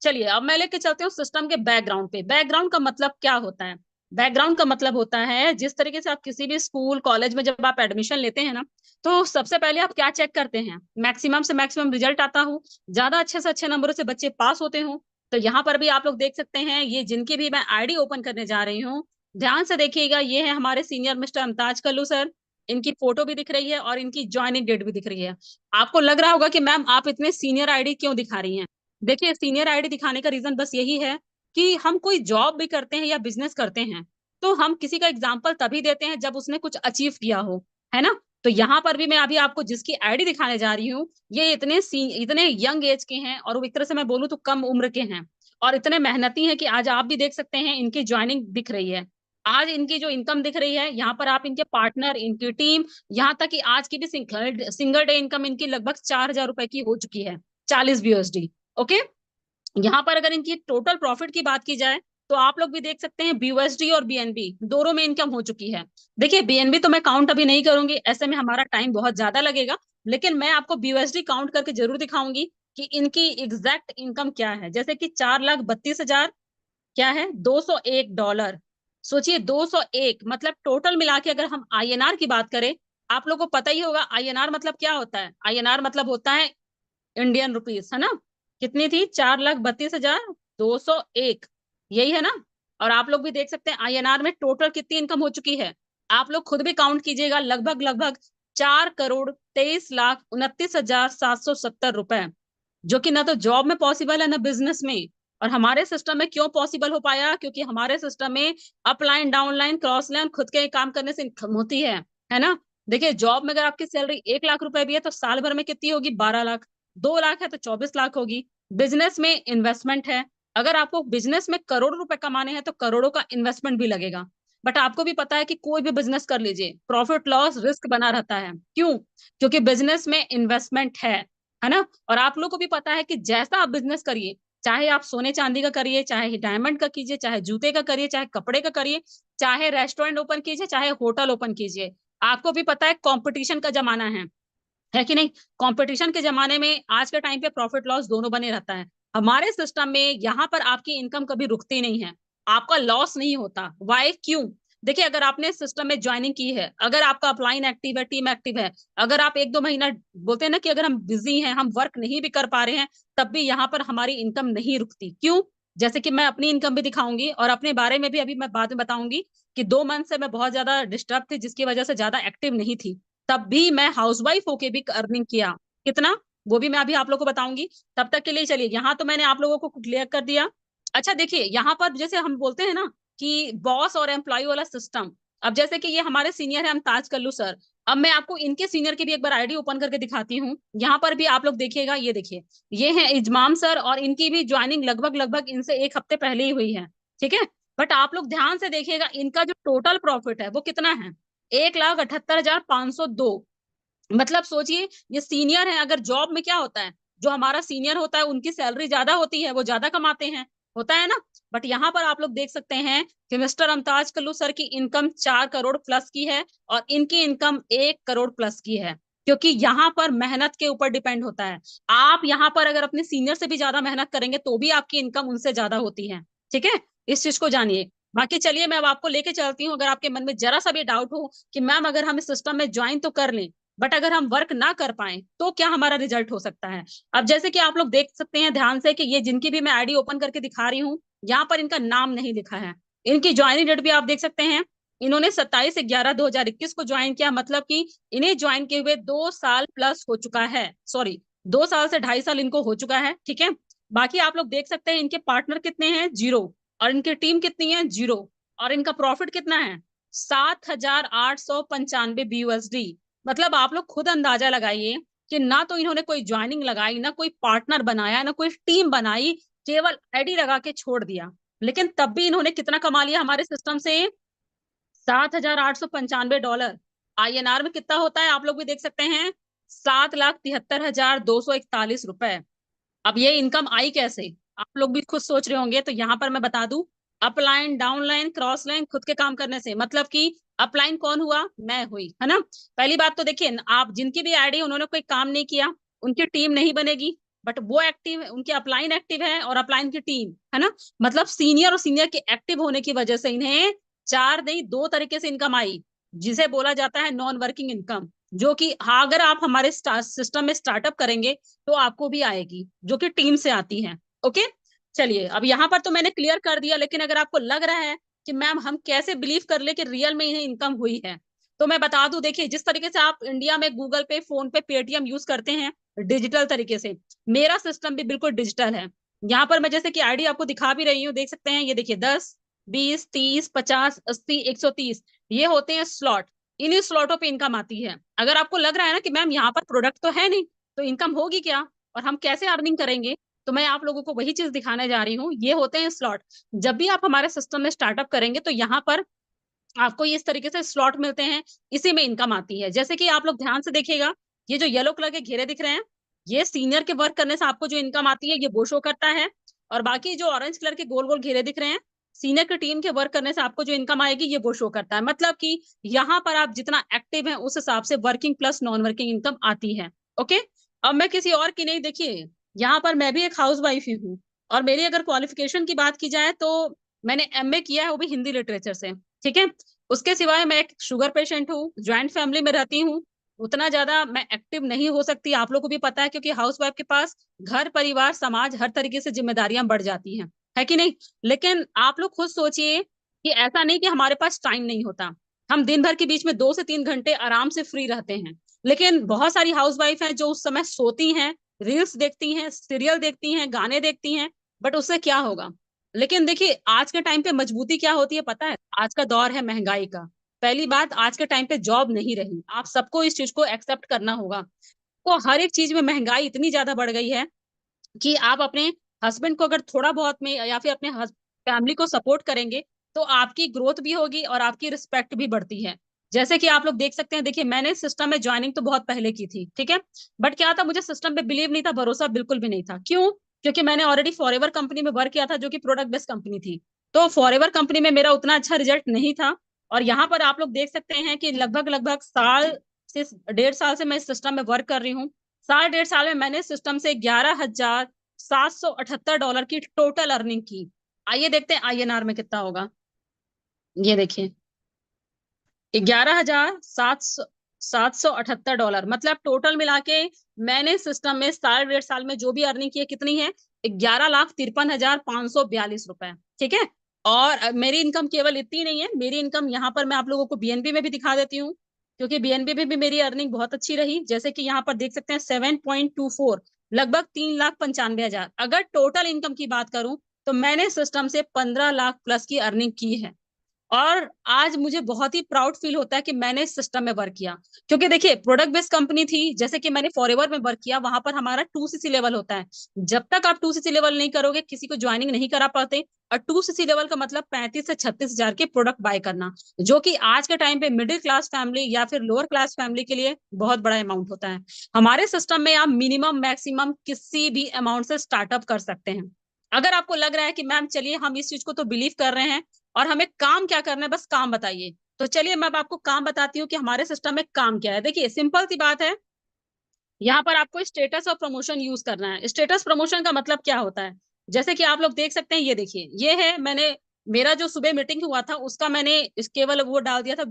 चलिए अब मैं लेके चलते हूँ सिस्टम के बैकग्राउंड पे। बैकग्राउंड का मतलब क्या होता है? बैकग्राउंड का मतलब होता है जिस तरीके से आप किसी भी स्कूल कॉलेज में जब आप एडमिशन लेते हैं ना, तो सबसे पहले आप क्या चेक करते हैं? मैक्सिमम से मैक्सिमम रिजल्ट आता हो, ज्यादा अच्छे से अच्छे नंबरों से बच्चे पास होते हो। तो यहाँ पर भी आप लोग देख सकते हैं, ये जिनकी भी मैं आईडी ओपन करने जा रही हूँ, ध्यान से देखिएगा, ये है हमारे सीनियर मिस्टर अमताज कल्लू सर। इनकी फोटो भी दिख रही है और इनकी ज्वाइनिंग डेट भी दिख रही है। आपको लग रहा होगा कि मैम आप इतने सीनियर आईडी क्यों दिखा रही हैं? देखिए, सीनियर आईडी दिखाने का रीजन बस यही है कि हम कोई जॉब भी करते हैं या बिजनेस करते हैं, तो हम किसी का एग्जाम्पल तभी देते हैं जब उसने कुछ अचीव किया हो, है ना। तो यहाँ पर भी मैं अभी आपको जिसकी आईडी दिखाने जा रही हूँ, ये इतने यंग एज के हैं, और वो एक तरह से मैं बोलूँ तो कम उम्र के हैं, और इतने मेहनती हैं कि आज आप भी देख सकते हैं इनकी ज्वाइनिंग दिख रही है। आज इनकी जो इनकम दिख रही है, यहाँ पर आप इनके पार्टनर, इनकी टीम, यहाँ तक कि आज की भी सिंगल डे इनकम इनकी लगभग 4,000 रुपए की हो चुकी है, 40 BUSD। ओके, यहाँ पर अगर इनकी टोटल प्रॉफिट की बात की जाए, तो आप लोग भी देख सकते हैं BUSD और BNB दोनों में इनकम हो चुकी है। देखिए, BNB तो मैं काउंट अभी नहीं करूंगी, ऐसे में हमारा टाइम बहुत ज्यादा लगेगा, लेकिन मैं आपको BUSD काउंट करके जरूर दिखाऊंगी कि इनकी एग्जैक्ट इनकम क्या है। जैसे कि 4,32,000 क्या है, $201। सोचिए 201, मतलब टोटल मिला के अगर हम INR की बात करें, आप लोगों को पता ही होगा INR मतलब क्या होता है। INR मतलब होता है इंडियन रुपीस, है ना। कितनी थी? 4,32,201, यही है ना। और आप लोग भी देख सकते हैं INR में टोटल कितनी इनकम हो चुकी है। आप लोग खुद भी काउंट कीजिएगा, लगभग लगभग 4,23,29,770 रुपए, जो कि ना तो जॉब में पॉसिबल है ना बिजनेस में। और हमारे सिस्टम में क्यों पॉसिबल हो पाया? क्योंकि हमारे सिस्टम में अपलाइन, डाउनलाइन, क्रॉस लाइन खुद के काम करने से इनकम होती है ना। देखिए, जॉब में अगर आपकी सैलरी 1 लाख रुपए भी है तो साल भर में कितनी होगी? 12 लाख। 2 लाख है तो 24 लाख होगी। बिजनेस में इन्वेस्टमेंट है, अगर आपको बिजनेस में करोड़ों रुपए कमाने हैं तो करोड़ों का इन्वेस्टमेंट भी लगेगा। बट आपको भी पता है कि कोई भी बिजनेस कर लीजिए, प्रॉफिट लॉस रिस्क बना रहता है। क्यों? क्योंकि बिजनेस में इन्वेस्टमेंट है ना। और आप लोग को भी पता है कि जैसा आप बिजनेस करिए, चाहे आप सोने चांदी का करिए, चाहे डायमंड का कीजिए, चाहे जूते का करिए, चाहे कपड़े का करिए, चाहे रेस्टोरेंट ओपन कीजिए, चाहे होटल ओपन कीजिए, आपको भी पता है कंपटीशन का जमाना है कि नहीं। कंपटीशन के जमाने में आज के टाइम पे प्रॉफिट लॉस दोनों बने रहता है। हमारे सिस्टम में यहाँ पर आपकी इनकम कभी रुकती नहीं है, आपका लॉस नहीं होता। वाई? क्यों? देखिए, अगर आपने सिस्टम में ज्वाइनिंग की है, अगर आपका अपलाइन एक्टिव है, टीम एक्टिव है, अगर आप 1-2 महीना बोलते हैं ना कि अगर हम बिजी हैं, हम वर्क नहीं भी कर पा रहे हैं, तब भी यहाँ पर हमारी इनकम नहीं रुकती। क्यों? जैसे कि मैं अपनी इनकम भी दिखाऊंगी और अपने बारे में भी अभी मैं बाद में बताऊंगी कि 2 मंथ से मैं बहुत ज्यादा डिस्टर्ब थी, जिसकी वजह से ज्यादा एक्टिव नहीं थी। तब भी मैं हाउसवाइफ होके भी अर्निंग किया। कितना? वो भी मैं अभी आप लोगों को बताऊंगी। तब तक के लिए चलिए, यहाँ तो मैंने आप लोगों को क्लियर कर दिया। अच्छा देखिए, यहाँ पर जैसे हम बोलते हैं ना कि बॉस और एम्प्लॉय वाला सिस्टम, अब जैसे कि ये हमारे सीनियर है अमताज कल्लू सर, अब मैं आपको इनके सीनियर की भी एक बार आईडी ओपन करके दिखाती हूँ। यहाँ पर भी आप लोग देखिएगा, ये देखिए, ये है इजमाम सर, और इनकी भी ज्वाइनिंग लगभग लगभग इनसे 1 हफ्ते पहले ही हुई है। ठीक है, बट आप लोग ध्यान से देखिएगा, इनका जो टोटल प्रॉफिट है वो कितना है? 1,78,502। मतलब सोचिए, ये सीनियर है। अगर जॉब में क्या होता है, जो हमारा सीनियर होता है उनकी सैलरी ज्यादा होती है, वो ज्यादा कमाते हैं, होता है ना। बट यहाँ पर आप लोग देख सकते हैं कि मिस्टर अमताज कल्लू सर की इनकम 4 करोड़ प्लस की है, और इनकी इनकम 1 करोड़ प्लस की है। क्योंकि यहाँ पर मेहनत के ऊपर डिपेंड होता है। आप यहाँ पर अगर अपने सीनियर से भी ज्यादा मेहनत करेंगे तो भी आपकी इनकम उनसे ज्यादा होती है। ठीक है, इस चीज को जानिए। बाकी चलिए मैं अब आपको लेके चलती हूँ। अगर आपके मन में जरा सा भी डाउट हो कि मैम अगर हम इस सिस्टम में ज्वाइन तो कर लें बट अगर हम वर्क ना कर पाए तो क्या हमारा रिजल्ट हो सकता है। अब जैसे कि आप लोग देख सकते हैं ध्यान से कि ये जिनकी भी मैं आईडी ओपन करके दिखा रही हूँ, यहाँ पर इनका नाम नहीं लिखा है। इनकी ज्वाइनिंग डेट भी आप देख सकते हैं, इन्होंने 27/11/2021 को ज्वाइन किया, मतलब कि इन्हें ज्वाइन किए हुए 2 साल प्लस हो चुका है। सॉरी, 2 साल से 2.5 साल इनको हो चुका है। ठीक है, बाकी आप लोग देख सकते हैं इनके पार्टनर कितने हैं, 0, और इनकी टीम कितनी है, 0, और इनका प्रॉफिट कितना है, 7,895 BUSD। मतलब आप लोग खुद अंदाजा लगाइए कि ना तो इन्होंने कोई ज्वाइनिंग लगाई, ना कोई पार्टनर बनाया, ना कोई टीम बनाई, केवल आईडी लगा के छोड़ दिया, लेकिन तब भी इन्होंने कितना कमा लिया हमारे सिस्टम से, $7,895। INR में कितना होता है आप लोग भी देख सकते हैं, 7,73,241 रुपए। अब ये इनकम आई कैसे, आप लोग भी खुद सोच रहे होंगे। तो यहाँ पर मैं बता दूं, अपलाइन, डाउनलाइन, क्रॉस लाइन खुद के काम करने से, मतलब कि अपलाइन कौन हुआ, मैं हुई, है ना। पहली बात तो देखिए, आप जिनकी भी आईडी उन्होंने कोई काम नहीं किया, उनकी टीम नहीं बनेगी, बट वो एक्टिव, उनके अपलाइन एक्टिव है और अपलाइन की टीम है ना, मतलब सीनियर और सीनियर के एक्टिव होने की वजह से इन्हें 4 नहीं 2 तरीके से इनकम आई, जिसे बोला जाता है नॉन वर्किंग इनकम, जो कि हाँ अगर आप हमारे सिस्टम में स्टार्टअप करेंगे तो आपको भी आएगी, जो कि टीम से आती है। ओके, चलिए अब यहाँ पर तो मैंने क्लियर कर दिया, लेकिन अगर आपको लग रहा है कि मैम हम कैसे बिलीव कर ले कि रियल में इन्हें इनकम हुई है, तो मैं बता दूं, देखिए जिस तरीके से आप इंडिया में गूगल पे, फोन पे, पेटीएम यूज करते हैं डिजिटल तरीके से, मेरा सिस्टम भी बिल्कुल डिजिटल है। यहाँ पर मैं जैसे कि आईडी आपको दिखा भी रही हूँ, देख सकते हैं, ये देखिए 10, 20, 30, 50, 80, 130, ये होते हैं स्लॉट। इन्हीं स्लॉटों पे इनकम आती है। अगर आपको लग रहा है ना कि मैम यहाँ पर प्रोडक्ट तो है नहीं, तो इनकम होगी क्या और हम कैसे अर्निंग करेंगे, तो मैं आप लोगों को वही चीज दिखाने जा रही हूँ। ये होते हैं स्लॉट। जब भी आप हमारे सिस्टम में स्टार्टअप करेंगे तो यहाँ पर आपको इस तरीके से स्लॉट मिलते हैं, इसी में इनकम आती है। जैसे कि आप लोग ध्यान से देखिएगा, ये जो येलो कलर के घेरे दिख रहे हैं, ये सीनियर के वर्क करने से आपको जो इनकम आती है ये वो शो करता है, और बाकी जो ऑरेंज कलर के गोल गोल घेरे दिख रहे हैं, सीनियर की टीम के वर्क करने से आपको जो इनकम आएगी ये वो शो करता है। मतलब कि यहाँ पर आप जितना एक्टिव हैं उस हिसाब से working plus non working income आती है। ओके, अब मैं किसी और की नहीं, देखिए यहाँ पर मैं भी एक हाउस वाइफ ही हूँ, और मेरी अगर क्वालिफिकेशन की बात की जाए तो मैंने MA किया है, वो भी हिंदी लिटरेचर से। ठीक है, उसके सिवाय मैं एक शुगर पेशेंट हूँ, ज्वाइंट फैमिली में रहती हूँ, उतना ज्यादा मैं एक्टिव नहीं हो सकती, आप लोगों को भी पता है, क्योंकि हाउस वाइफ के पास घर परिवार समाज हर तरीके से जिम्मेदारियां बढ़ जाती हैं, है कि नहीं। लेकिन आप लोग खुद सोचिए कि ऐसा नहीं कि हमारे पास टाइम नहीं होता, हम दिन भर के बीच में 2 से 3 घंटे आराम से फ्री रहते हैं, लेकिन बहुत सारी हाउस वाइफ हैं जो उस समय सोती हैं, रील्स देखती हैं, सीरियल देखती हैं, गाने देखती हैं, बट उससे क्या होगा। लेकिन देखिए आज के टाइम पे मजबूती क्या होती है पता है, आज का दौर है महंगाई का। पहली बात, आज के टाइम पे जॉब नहीं रही, आप सबको इस चीज को एक्सेप्ट करना होगा। तो हर एक चीज में महंगाई इतनी ज्यादा बढ़ गई है कि आप अपने हस्बैंड को अगर थोड़ा बहुत में या फिर अपने फैमिली को सपोर्ट करेंगे तो आपकी ग्रोथ भी होगी और आपकी रिस्पेक्ट भी बढ़ती है। जैसे कि आप लोग देख सकते हैं, देखिए मैंने सिस्टम में ज्वाइनिंग तो बहुत पहले की थी, ठीक है, बट क्या था, मुझे सिस्टम पे बिलीव नहीं था, भरोसा बिल्कुल भी नहीं था। क्यों? क्योंकि मैंने ऑलरेडी फॉरएवर कंपनी में वर्क किया था, जो कि प्रोडक्ट बेस्ड कंपनी थी। तो फॉरएवर कंपनी में मेरा उतना अच्छा रिजल्ट नहीं था। और यहाँ पर आप लोग देख सकते हैं कि लगभग लगभग साल से 1.5 साल से मैं इस सिस्टम में वर्क कर रही हूँ। 1.5 साल में मैंने सिस्टम से $11,778 की टोटल अर्निंग की। आइए देखते हैं INR में कितना होगा। ये देखिए, 11,778, मतलब टोटल मिला के मैंने सिस्टम में 1.5 साल में जो भी अर्निंग की है कितनी है, 11,53,542 रुपए। ठीक है, और मेरी इनकम केवल इतनी नहीं है, मेरी इनकम यहाँ पर मैं आप लोगों को BNB में भी दिखा देती हूँ, क्योंकि BNB में भी मेरी अर्निंग बहुत अच्छी रही। जैसे कि यहाँ पर देख सकते हैं 7.24, लगभग 3,95,000। अगर टोटल इनकम की बात करूं तो मैंने सिस्टम से 15 लाख प्लस की अर्निंग की है। और आज मुझे बहुत ही प्राउड फील होता है कि मैंने इस सिस्टम में वर्क किया, क्योंकि देखिए प्रोडक्ट बेस्ड कंपनी थी, जैसे कि मैंने फॉरएवर में वर्क किया, वहां पर हमारा 2CC लेवल होता है। जब तक आप 2CC लेवल नहीं करोगे किसी को ज्वाइनिंग नहीं करा पाते। और 2CC लेवल का मतलब 35 से 36 हजार के प्रोडक्ट बाय करना, जो कि आज के टाइम पे मिडिल क्लास फैमिली या फिर लोअर क्लास फैमिली के लिए बहुत बड़ा अमाउंट होता है। हमारे सिस्टम में आप मिनिमम मैक्सिमम किसी भी अमाउंट से स्टार्टअप कर सकते हैं। अगर आपको लग रहा है कि मैम चलिए हम इस चीज को तो बिलीव कर रहे हैं और हमें काम क्या करना है, बस काम बताइए, तो चलिए मैं अब आपको काम बताती हूँ कि हमारे सिस्टम में काम क्या है। देखिए सिंपल सी बात है, यहाँ पर आपको स्टेटस और प्रमोशन यूज करना है। स्टेटस प्रमोशन का मतलब क्या होता है, जैसे कि आप लोग देख सकते हैं, ये देखिए, ये है, मैंने मेरा जो सुबह मीटिंग हुआ था उसका मैंने केवल वो डाल दिया था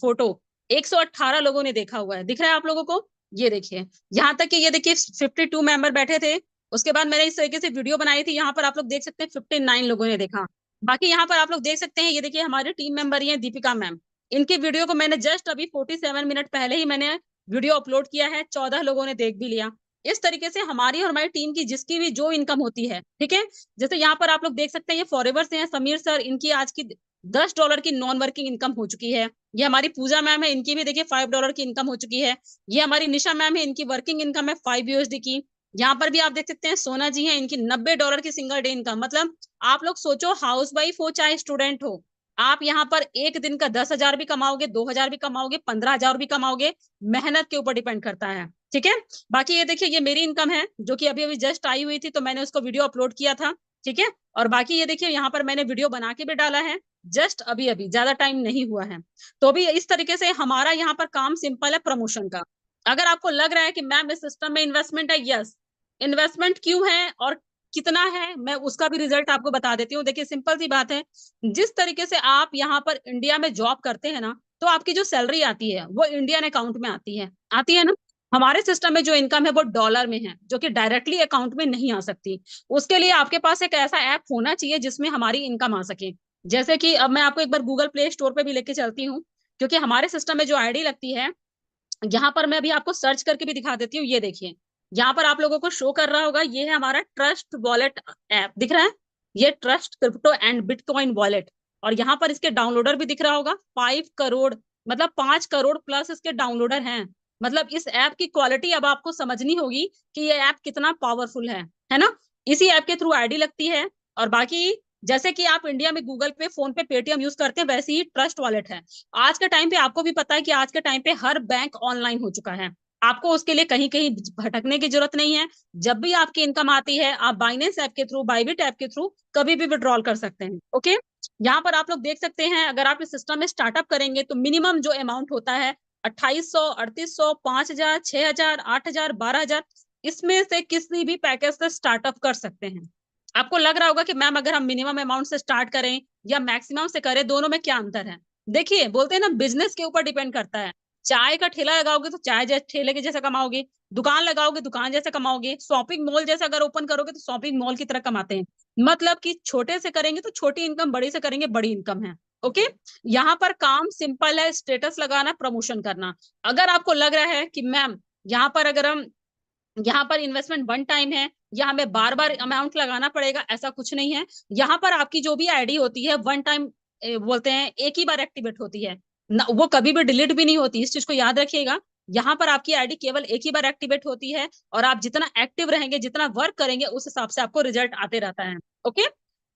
फोटो, 118 लोगों ने देखा हुआ है, दिख रहा है आप लोगों को? ये देखिए, यहाँ तक कि ये देखिए 52 मेंबर बैठे थे। उसके बाद मैंने इस तरीके से वीडियो बनाई थी, यहाँ पर आप लोग देख सकते हैं 59 लोगों ने देखा। बाकी यहाँ पर आप लोग देख सकते हैं, ये देखिए हमारे टीम मेंबर ही है, दीपिका मैम, इनकी वीडियो को मैंने जस्ट अभी 47 मिनट पहले ही मैंने वीडियो अपलोड किया है, 14 लोगों ने देख भी लिया। इस तरीके से हमारी और हमारी टीम की जिसकी भी जो इनकम होती है, ठीक है, जैसे यहाँ पर आप लोग देख सकते हैं, ये फॉरएवर से हैं समीर सर, इनकी आज की $10 की नॉन वर्किंग इनकम हो चुकी है। ये हमारी पूजा मैम है, इनकी भी देखिए $5 की इनकम हो चुकी है। ये हमारी निशा मैम है, इनकी वर्किंग इनकम है $5 की। यहाँ पर भी आप देख सकते हैं सोना जी है, इनकी $90 की सिंगल डे इनकम। मतलब आप लोग सोचो, हाउस वाइफ हो चाहे स्टूडेंट हो, आप यहाँ पर एक दिन का 10,000 भी कमाओगे, 2,000 भी कमाओगे, 15,000 भी कमाओगे, मेहनत के ऊपर डिपेंड करता है, ठीक है। बाकी ये देखिए, ये मेरी इनकम है जो कि अभी अभी जस्ट आई हुई थी, तो मैंने उसको वीडियो अपलोड किया था, ठीक है। और बाकी ये देखिए, यहाँ पर मैंने वीडियो बना के भी डाला है, जस्ट अभी अभी, ज्यादा टाइम नहीं हुआ है। तो भी इस तरीके से हमारा यहाँ पर काम सिंपल है प्रमोशन का। अगर आपको लग रहा है कि मैम इस सिस्टम में इन्वेस्टमेंट है, यस, इन्वेस्टमेंट क्यों है और कितना है, मैं उसका भी रिजल्ट आपको बता देती हूँ। देखिए सिंपल सी बात है, जिस तरीके से आप यहाँ पर इंडिया में जॉब करते हैं ना, तो आपकी जो सैलरी आती है वो इंडियन अकाउंट में आती है ना। हमारे सिस्टम में जो इनकम है वो डॉलर में है, जो कि डायरेक्टली अकाउंट में नहीं आ सकती। उसके लिए आपके पास एक ऐसा ऐप होना चाहिए जिसमें हमारी इनकम आ सके। जैसे कि अब मैं आपको एक बार गूगल प्ले स्टोर पे भी लेके चलती हूँ, क्योंकि हमारे सिस्टम में जो आईडी लगती है, यहाँ पर मैं अभी आपको सर्च करके भी दिखा देती हूँ। ये देखिए, यहाँ पर आप लोगों को शो कर रहा होगा, ये है हमारा ट्रस्ट वॉलेट ऐप, दिख रहा है, ये trust crypto and bitcoin wallet. और यहाँ पर इसके डाउनलोडर भी दिख रहा होगा, 5 करोड़, मतलब 5 करोड़ प्लस इसके डाउनलोडर हैं। मतलब इस ऐप की क्वालिटी अब आपको समझनी होगी कि ये ऐप कितना पावरफुल है ना। इसी ऐप के थ्रू आईडी लगती है। और बाकी जैसे कि आप इंडिया में गूगल पे, फोन पे, पेटीएम यूज करते हैं, वैसे ही ट्रस्ट वॉलेट है। आज के टाइम पे आपको भी पता है कि आज के टाइम पे हर बैंक ऑनलाइन हो चुका है। आपको उसके लिए कहीं कहीं भटकने की जरूरत नहीं है। जब भी आपकी इनकम आती है, आप बाइनेंस ऐप के थ्रू, बाइबिट ऐप के थ्रू कभी भी विड्रॉल कर सकते हैं। ओके, यहाँ पर आप लोग देख सकते हैं, अगर आप इस सिस्टम में स्टार्टअप करेंगे तो मिनिमम जो अमाउंट होता है 2,800, 3,800, 5,000, 6,000, 8,000, 12,000, इसमें से किसी भी पैकेज से स्टार्टअप कर सकते हैं। आपको लग रहा होगा कि मैम अगर हम मिनिमम अमाउंट से स्टार्ट करें या मैक्सिमम से करें, दोनों में क्या अंतर है? देखिए, बोलते हैं ना, बिजनेस के ऊपर डिपेंड करता है। चाय का ठेला लगाओगे तो चाय जैसे ठेले के जैसा कमाओगे, दुकान लगाओगे दुकान जैसे कमाओगे, शॉपिंग मॉल जैसा अगर ओपन करोगे तो शॉपिंग मॉल की तरह कमाते हैं। मतलब कि छोटे से करेंगे तो छोटी इनकम, बड़ी से करेंगे बड़ी इनकम है। ओके, यहाँ पर काम सिंपल है, स्टेटस लगाना, प्रमोशन करना। अगर आपको लग रहा है कि मैम यहाँ पर अगर हम, यहाँ पर इन्वेस्टमेंट वन टाइम है या हमें बार बार अमाउंट लगाना पड़ेगा, ऐसा कुछ नहीं है। यहाँ पर आपकी जो भी आईडी होती है वन टाइम, बोलते हैं एक ही बार एक्टिवेट होती है ना, वो कभी भी डिलीट भी नहीं होती, इस चीज को याद रखिएगा। यहाँ पर आपकी आईडी केवल एक ही बार एक्टिवेट होती है, और आप जितना एक्टिव रहेंगे, जितना वर्क करेंगे, उस हिसाब से आपको रिजल्ट आते रहता है। ओके,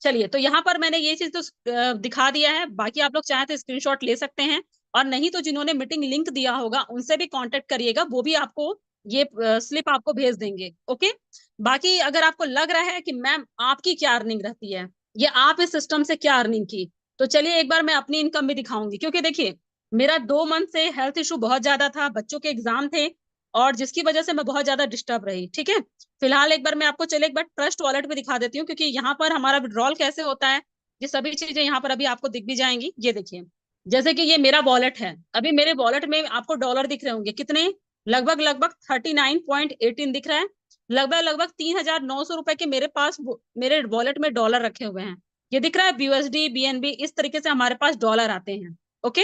चलिए, तो यहाँ पर मैंने ये चीज तो दिखा दिया है। बाकी आप लोग चाहे तो स्क्रीनशॉट ले सकते हैं, और नहीं तो जिन्होंने मीटिंग लिंक दिया होगा उनसे भी कांटेक्ट करिएगा, वो भी आपको ये स्लिप आपको भेज देंगे। ओके, बाकी अगर आपको लग रहा है कि मैम आपकी क्या अर्निंग रहती है, या आप इस सिस्टम से क्या अर्निंग की, तो चलिए एक बार मैं अपनी इनकम भी दिखाऊंगी। क्योंकि देखिए, मेरा 2 मंथ से हेल्थ इशू बहुत ज्यादा था, बच्चों के एग्जाम थे, और जिसकी वजह से मैं बहुत ज्यादा डिस्टर्ब रही, ठीक है। फिलहाल एक बार मैं आपको, चलिए एक बार ट्रस्ट वॉलेट पे दिखा देती हूँ, क्योंकि यहाँ पर हमारा विड्रॉल कैसे होता है, ये सभी चीजें यहाँ पर अभी आपको दिख भी जाएंगी। ये देखिए, जैसे कि ये मेरा वॉलेट है, अभी मेरे वॉलेट में आपको डॉलर दिख रहे होंगे कितने, लगभग लगभग 39.18 दिख रहा है। लगभग लगभग 3,900 रुपए के मेरे पास मेरे वॉलेट में डॉलर रखे हुए हैं। ये दिख रहा है, BUSD, BNB, इस तरीके से हमारे पास डॉलर आते हैं। ओके,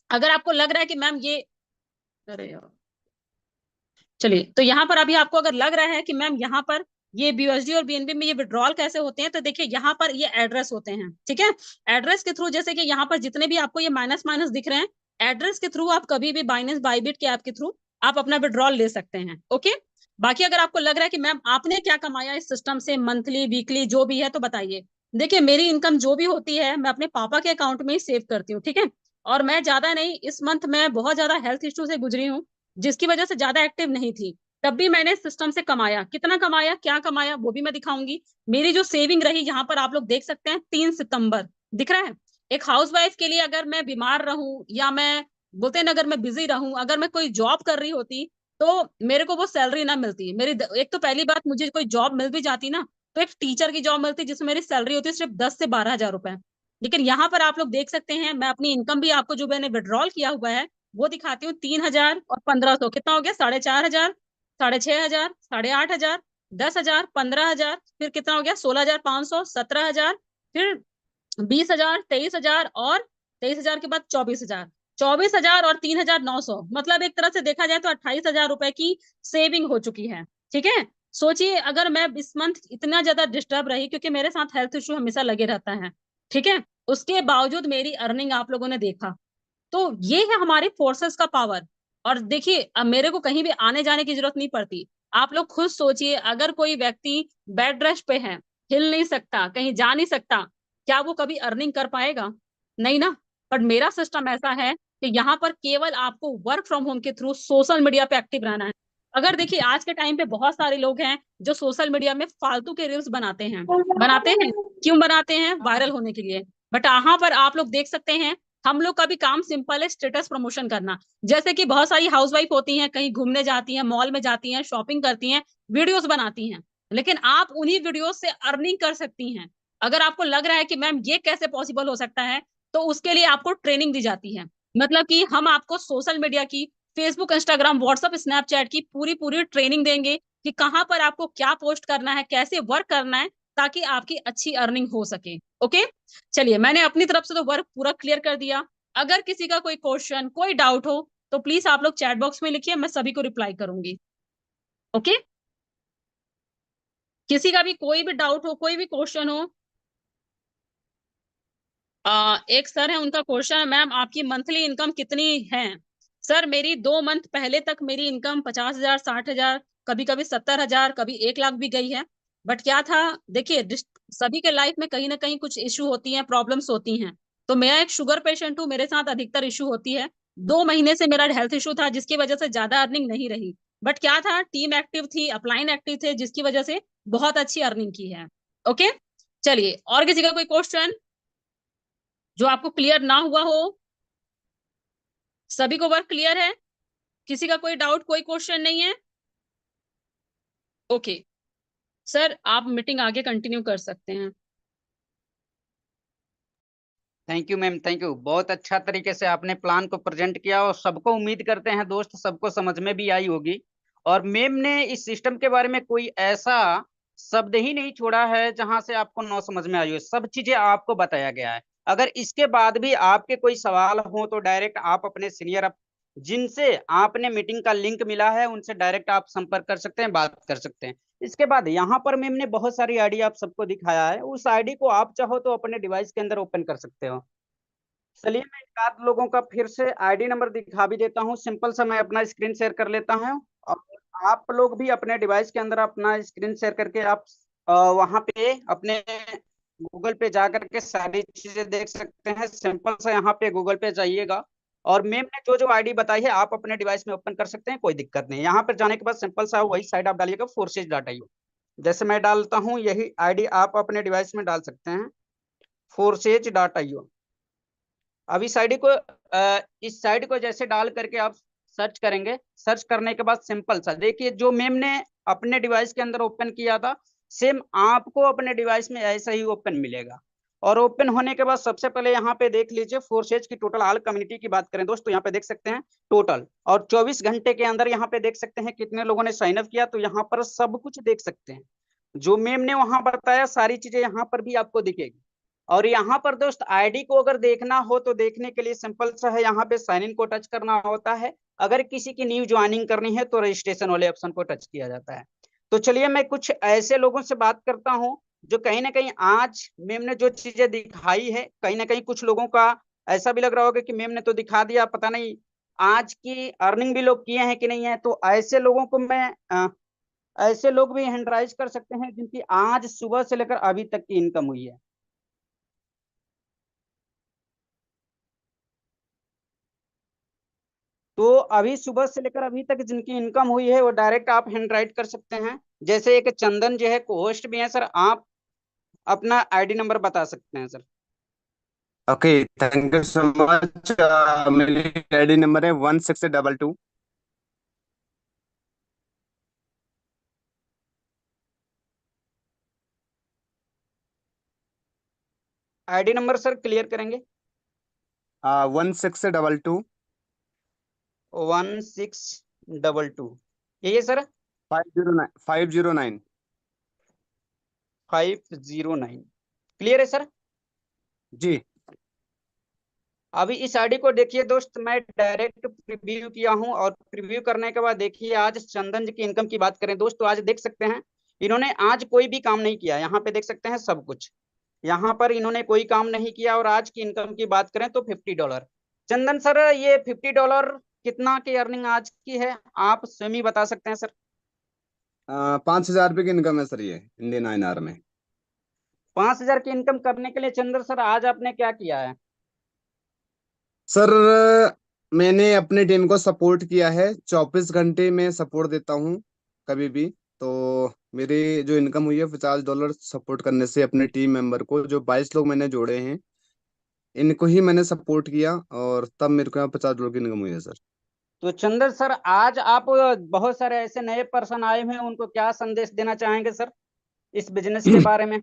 अगर आपको लग रहा है कि मैम ये, अरे यार, चलिए, तो यहाँ पर अभी आपको अगर लग रहा है कि मैम यहाँ पर ये BUSD और BNB में ये विड्रॉल कैसे होते हैं, तो देखिए यहाँ पर ये एड्रेस होते हैं, ठीक है। एड्रेस के थ्रू, जैसे कि यहाँ पर जितने भी आपको ये माइनस माइनस दिख रहे हैं, एड्रेस के थ्रू आप कभी भी बाइनेंस, बाइबिट के ऐप के थ्रू आप अपना विड्रॉल ले सकते हैं। ओके, बाकी अगर आपको लग रहा है कि मैम आपने क्या कमाया इस सिस्टम से, मंथली, वीकली, जो भी है, तो बताइए। देखिए, मेरी इनकम जो भी होती है मैं अपने पापा के अकाउंट में ही सेव करती हूँ, ठीक है। और मैं ज्यादा नहीं, इस मंथ मैं बहुत ज्यादा हेल्थ इश्यू से गुजरी हूँ, जिसकी वजह से ज्यादा एक्टिव नहीं थी। तब भी मैंने सिस्टम से कमाया, कितना कमाया, क्या कमाया, वो भी मैं दिखाऊंगी। मेरी जो सेविंग रही, यहाँ पर आप लोग देख सकते हैं, 3 सितंबर, दिख रहा है। एक हाउसवाइफ के लिए अगर मैं बीमार रहूं, या मैं, बोलते हैं ना, अगर मैं बिजी रहूं, अगर मैं कोई जॉब कर रही होती, तो तो मेरे को वो सैलरी ना मिलती। मेरी एक तो पहली बात, मुझे कोई जॉब मिल भी जाती ना, तो एक टीचर की जॉब मिलती जिसमें मेरी सैलरी होती है सिर्फ 10 से 12 हजार रुपए। लेकिन यहाँ पर आप लोग देख सकते हैं, मैं अपनी इनकम भी आपको जो मैंने विड्रॉल किया हुआ है वो दिखाती हूँ। 3 हजार और 1500 कितना हो गया? 4,500, 6,500, 8,500, 10,000, 15,000, फिर कितना हो गया? 16,500, 17,000, फिर 20,000, 23,000, और 23,000 के बाद 24,000, 24,000 और 3,900, मतलब एक तरह से देखा जाए तो 28,000 रुपए की सेविंग हो चुकी है। ठीक है, सोचिए अगर मैं इस मंथ इतना ज्यादा डिस्टर्ब रही, क्योंकि मेरे साथ हेल्थ इश्यू हमेशा लगे रहता है, ठीक है, उसके बावजूद मेरी अर्निंग आप लोगों ने देखा। तो ये है हमारे फोर्सेस का पावर। और देखिए, अब मेरे को कहीं भी आने जाने की जरूरत नहीं पड़ती। आप लोग खुद सोचिए, अगर कोई व्यक्ति बेड रेस्ट पे है, हिल नहीं सकता, कहीं जा नहीं सकता, क्या वो कभी अर्निंग कर पाएगा? नहीं ना। बट मेरा सिस्टम ऐसा है कि यहाँ पर केवल आपको वर्क फ्रॉम होम के थ्रू सोशल मीडिया पे एक्टिव रहना है। अगर देखिए, आज के टाइम पे बहुत सारे लोग हैं जो सोशल मीडिया में फालतू के रील्स बनाते हैं क्यों बनाते हैं? वायरल होने के लिए। बट यहाँ पर आप लोग देख सकते हैं, हम लोग का भी काम सिंपल है, स्टेटस प्रमोशन करना। जैसे कि बहुत सारी हाउसवाइफ होती हैं, कहीं घूमने जाती हैं, मॉल में जाती हैं, शॉपिंग करती हैं, वीडियोस बनाती हैं, लेकिन आप उन्हीं वीडियोस से अर्निंग कर सकती हैं। अगर आपको लग रहा है कि मैम ये कैसे पॉसिबल हो सकता है, तो उसके लिए आपको ट्रेनिंग दी जाती है। मतलब कि हम आपको सोशल मीडिया की, फेसबुक, इंस्टाग्राम, व्हाट्सएप, स्नैपचैट की पूरी पूरी ट्रेनिंग देंगे कि कहाँ पर आपको क्या पोस्ट करना है, कैसे वर्क करना है, ताकि आपकी अच्छी अर्निंग हो सके। ओके, चलिए, मैंने अपनी तरफ से तो वर्क पूरा क्लियर कर दिया। अगर किसी का कोई क्वेश्चन, कोई डाउट हो, तो प्लीज आप लोग चैट बॉक्स में लिखिए, मैं सभी को रिप्लाई करूंगी। ओके, किसी का भी कोई भी डाउट हो, कोई भी क्वेश्चन हो। एक सर है, उनका क्वेश्चन है, मैम आपकी मंथली इनकम कितनी है? सर मेरी 2 मंथ पहले तक मेरी इनकम 50,000, 60,000, कभी कभी 70,000, कभी 1 लाख भी गई है। बट क्या था, देखिए, सभी के लाइफ में कहीं ना कहीं कुछ इश्यू होती हैं, प्रॉब्लम्स होती हैं। तो मैं एक शुगर पेशेंट हूँ, मेरे साथ अधिकतर इश्यू होती है। 2 महीने से मेरा हेल्थ इश्यू था, जिसकी वजह से ज्यादा अर्निंग नहीं रही। बट क्या था, टीम एक्टिव थी, अपलाइन एक्टिव थे, जिसकी वजह से बहुत अच्छी अर्निंग की है। ओके, चलिए, और किसी का कोई क्वेश्चन जो आपको क्लियर ना हुआ हो? सभी को वर्क क्लियर है? किसी का कोई डाउट, कोई क्वेश्चन नहीं है? ओके, सर आप मीटिंग आगे कंटिन्यू कर सकते हैं। Thank you ma'am, thank you. बहुत अच्छा तरीके से आपने प्लान को प्रेजेंट किया और सबको, उम्मीद करते हैं दोस्त, सबको समझ में भी आई होगी। और मैम ने इस सिस्टम के बारे में कोई ऐसा शब्द ही नहीं छोड़ा है जहां से आपको ना समझ में आई हो। सब चीजें आपको बताया गया है। अगर इसके बाद भी आपके कोई सवाल हो तो डायरेक्ट आप अपने सीनियर, जिनसे आपने मीटिंग का लिंक मिला है, उनसे डायरेक्ट आप संपर्क कर सकते हैं, बात कर सकते हैं। इसके बाद यहाँ पर मैम ने बहुत सारी आईडी आप सबको दिखाया है, उस आईडी को आप चाहो तो अपने डिवाइस के अंदर ओपन कर सकते हो। चलिए, मैं एक आध लोगों का फिर से आईडी नंबर दिखा भी देता हूँ। सिंपल सा मैं अपना स्क्रीन शेयर कर लेता हूँ, और आप लोग भी अपने डिवाइस के अंदर अपना स्क्रीन शेयर करके आप वहां पे अपने गूगल पे जा करके सारी चीजें देख सकते हैं। सिंपल सा यहाँ पे गूगल पे जाइएगा, और मैम ने जो जो आईडी बताई है आप अपने डिवाइस में ओपन कर सकते हैं, कोई दिक्कत नहीं। यहाँ पर जाने के बाद सिंपल सा वही साइड आप डालिएगा, forces.io। जैसे मैं डालता हूँ यही आईडी आप अपने डिवाइस में डाल सकते हैं, forces.io। अब इस साइड को जैसे डाल करके आप सर्च करेंगे, सर्च करने के बाद सिंपल सा देखिए, जो मैम ने अपने डिवाइस के अंदर ओपन किया था, सेम आपको अपने डिवाइस में ऐसा ही ओपन मिलेगा। और ओपन होने के बाद सबसे पहले यहाँ पे देख लीजिए, फोर्सेज की टोटल ऑल कम्युनिटी की बात करें दोस्तों, यहाँ पे देख सकते हैं टोटल, और 24 घंटे के अंदर यहाँ पे देख सकते हैं कितने लोगों ने साइन अप किया, तो यहाँ पर सब कुछ देख सकते हैं। जो मैम ने वहां बताया सारी चीजें यहाँ पर भी आपको दिखेगी। और यहाँ पर दोस्त आईडी को अगर देखना हो तो देखने के लिए सिंपल सा है, यहाँ पे साइन इन को टच करना होता है। अगर किसी की न्यू ज्वाइनिंग करनी है तो रजिस्ट्रेशन वाले ऑप्शन को टच किया जाता है। तो चलिए, मैं कुछ ऐसे लोगों से बात करता हूँ जो कहीं ना कहीं आज मैम ने जो चीजें दिखाई है, कहीं ना कहीं कुछ लोगों का ऐसा भी लग रहा होगा कि मैम ने तो दिखा दिया, पता नहीं आज की अर्निंग भी लोग किए हैं कि नहीं है। तो ऐसे लोगों को मैं ऐसे लोग भी हैंड राइज कर सकते हैं जिनकी आज सुबह से लेकर अभी तक की इनकम हुई है। तो अभी सुबह से लेकर अभी तक जिनकी इनकम हुई है वो डायरेक्ट आप हैंड राइट कर सकते हैं। जैसे एक चंदन जो है होस्ट भी है सर, आप अपना आईडी नंबर बता सकते हैं sir. Okay, thank you so much. मेरी आईडी नंबर है 1622। आईडी नंबर सर क्लियर करेंगे? 1622 1622, यही है सर? 509 509। 509, क्लियर है सर? जी। अभी इस आईडी को देखिए दोस्त, मैं डायरेक्ट प्रीव्यू किया हूं, और प्रीव्यू करने के बाद देखिए आज चंदन जी की इनकम की बात करें दोस्त, तो आज देख सकते हैं इन्होंने आज कोई भी काम नहीं किया। यहाँ पे देख सकते हैं सब कुछ, यहाँ पर इन्होंने कोई काम नहीं किया। और आज की इनकम की बात करें तो $50। चंदन सर, ये $50 कितना की अर्निंग आज की है, आप स्वयं ही बता सकते हैं सर? 5,000 रुपये की इनकम है सर ये इंडियन INR में। 5,000 की इनकम करने के लिए चंदन सर आज आपने क्या किया है? सर मैंने अपनी टीम को सपोर्ट किया है, 24 घंटे में सपोर्ट देता हूँ कभी भी। तो मेरी जो इनकम हुई है $50 सपोर्ट करने से अपने टीम मेंबर को, जो 22 लोग मैंने जोड़े हैं, इनको ही मैंने सपोर्ट किया, और तब मेरे को यहाँ $50 की इनकम हुई है सर। तो चंदन सर, आज आप बहुत सारे ऐसे नए पर्सन आए हुए हैं, उनको क्या संदेश देना चाहेंगे सर इस बिजनेस के बारे में?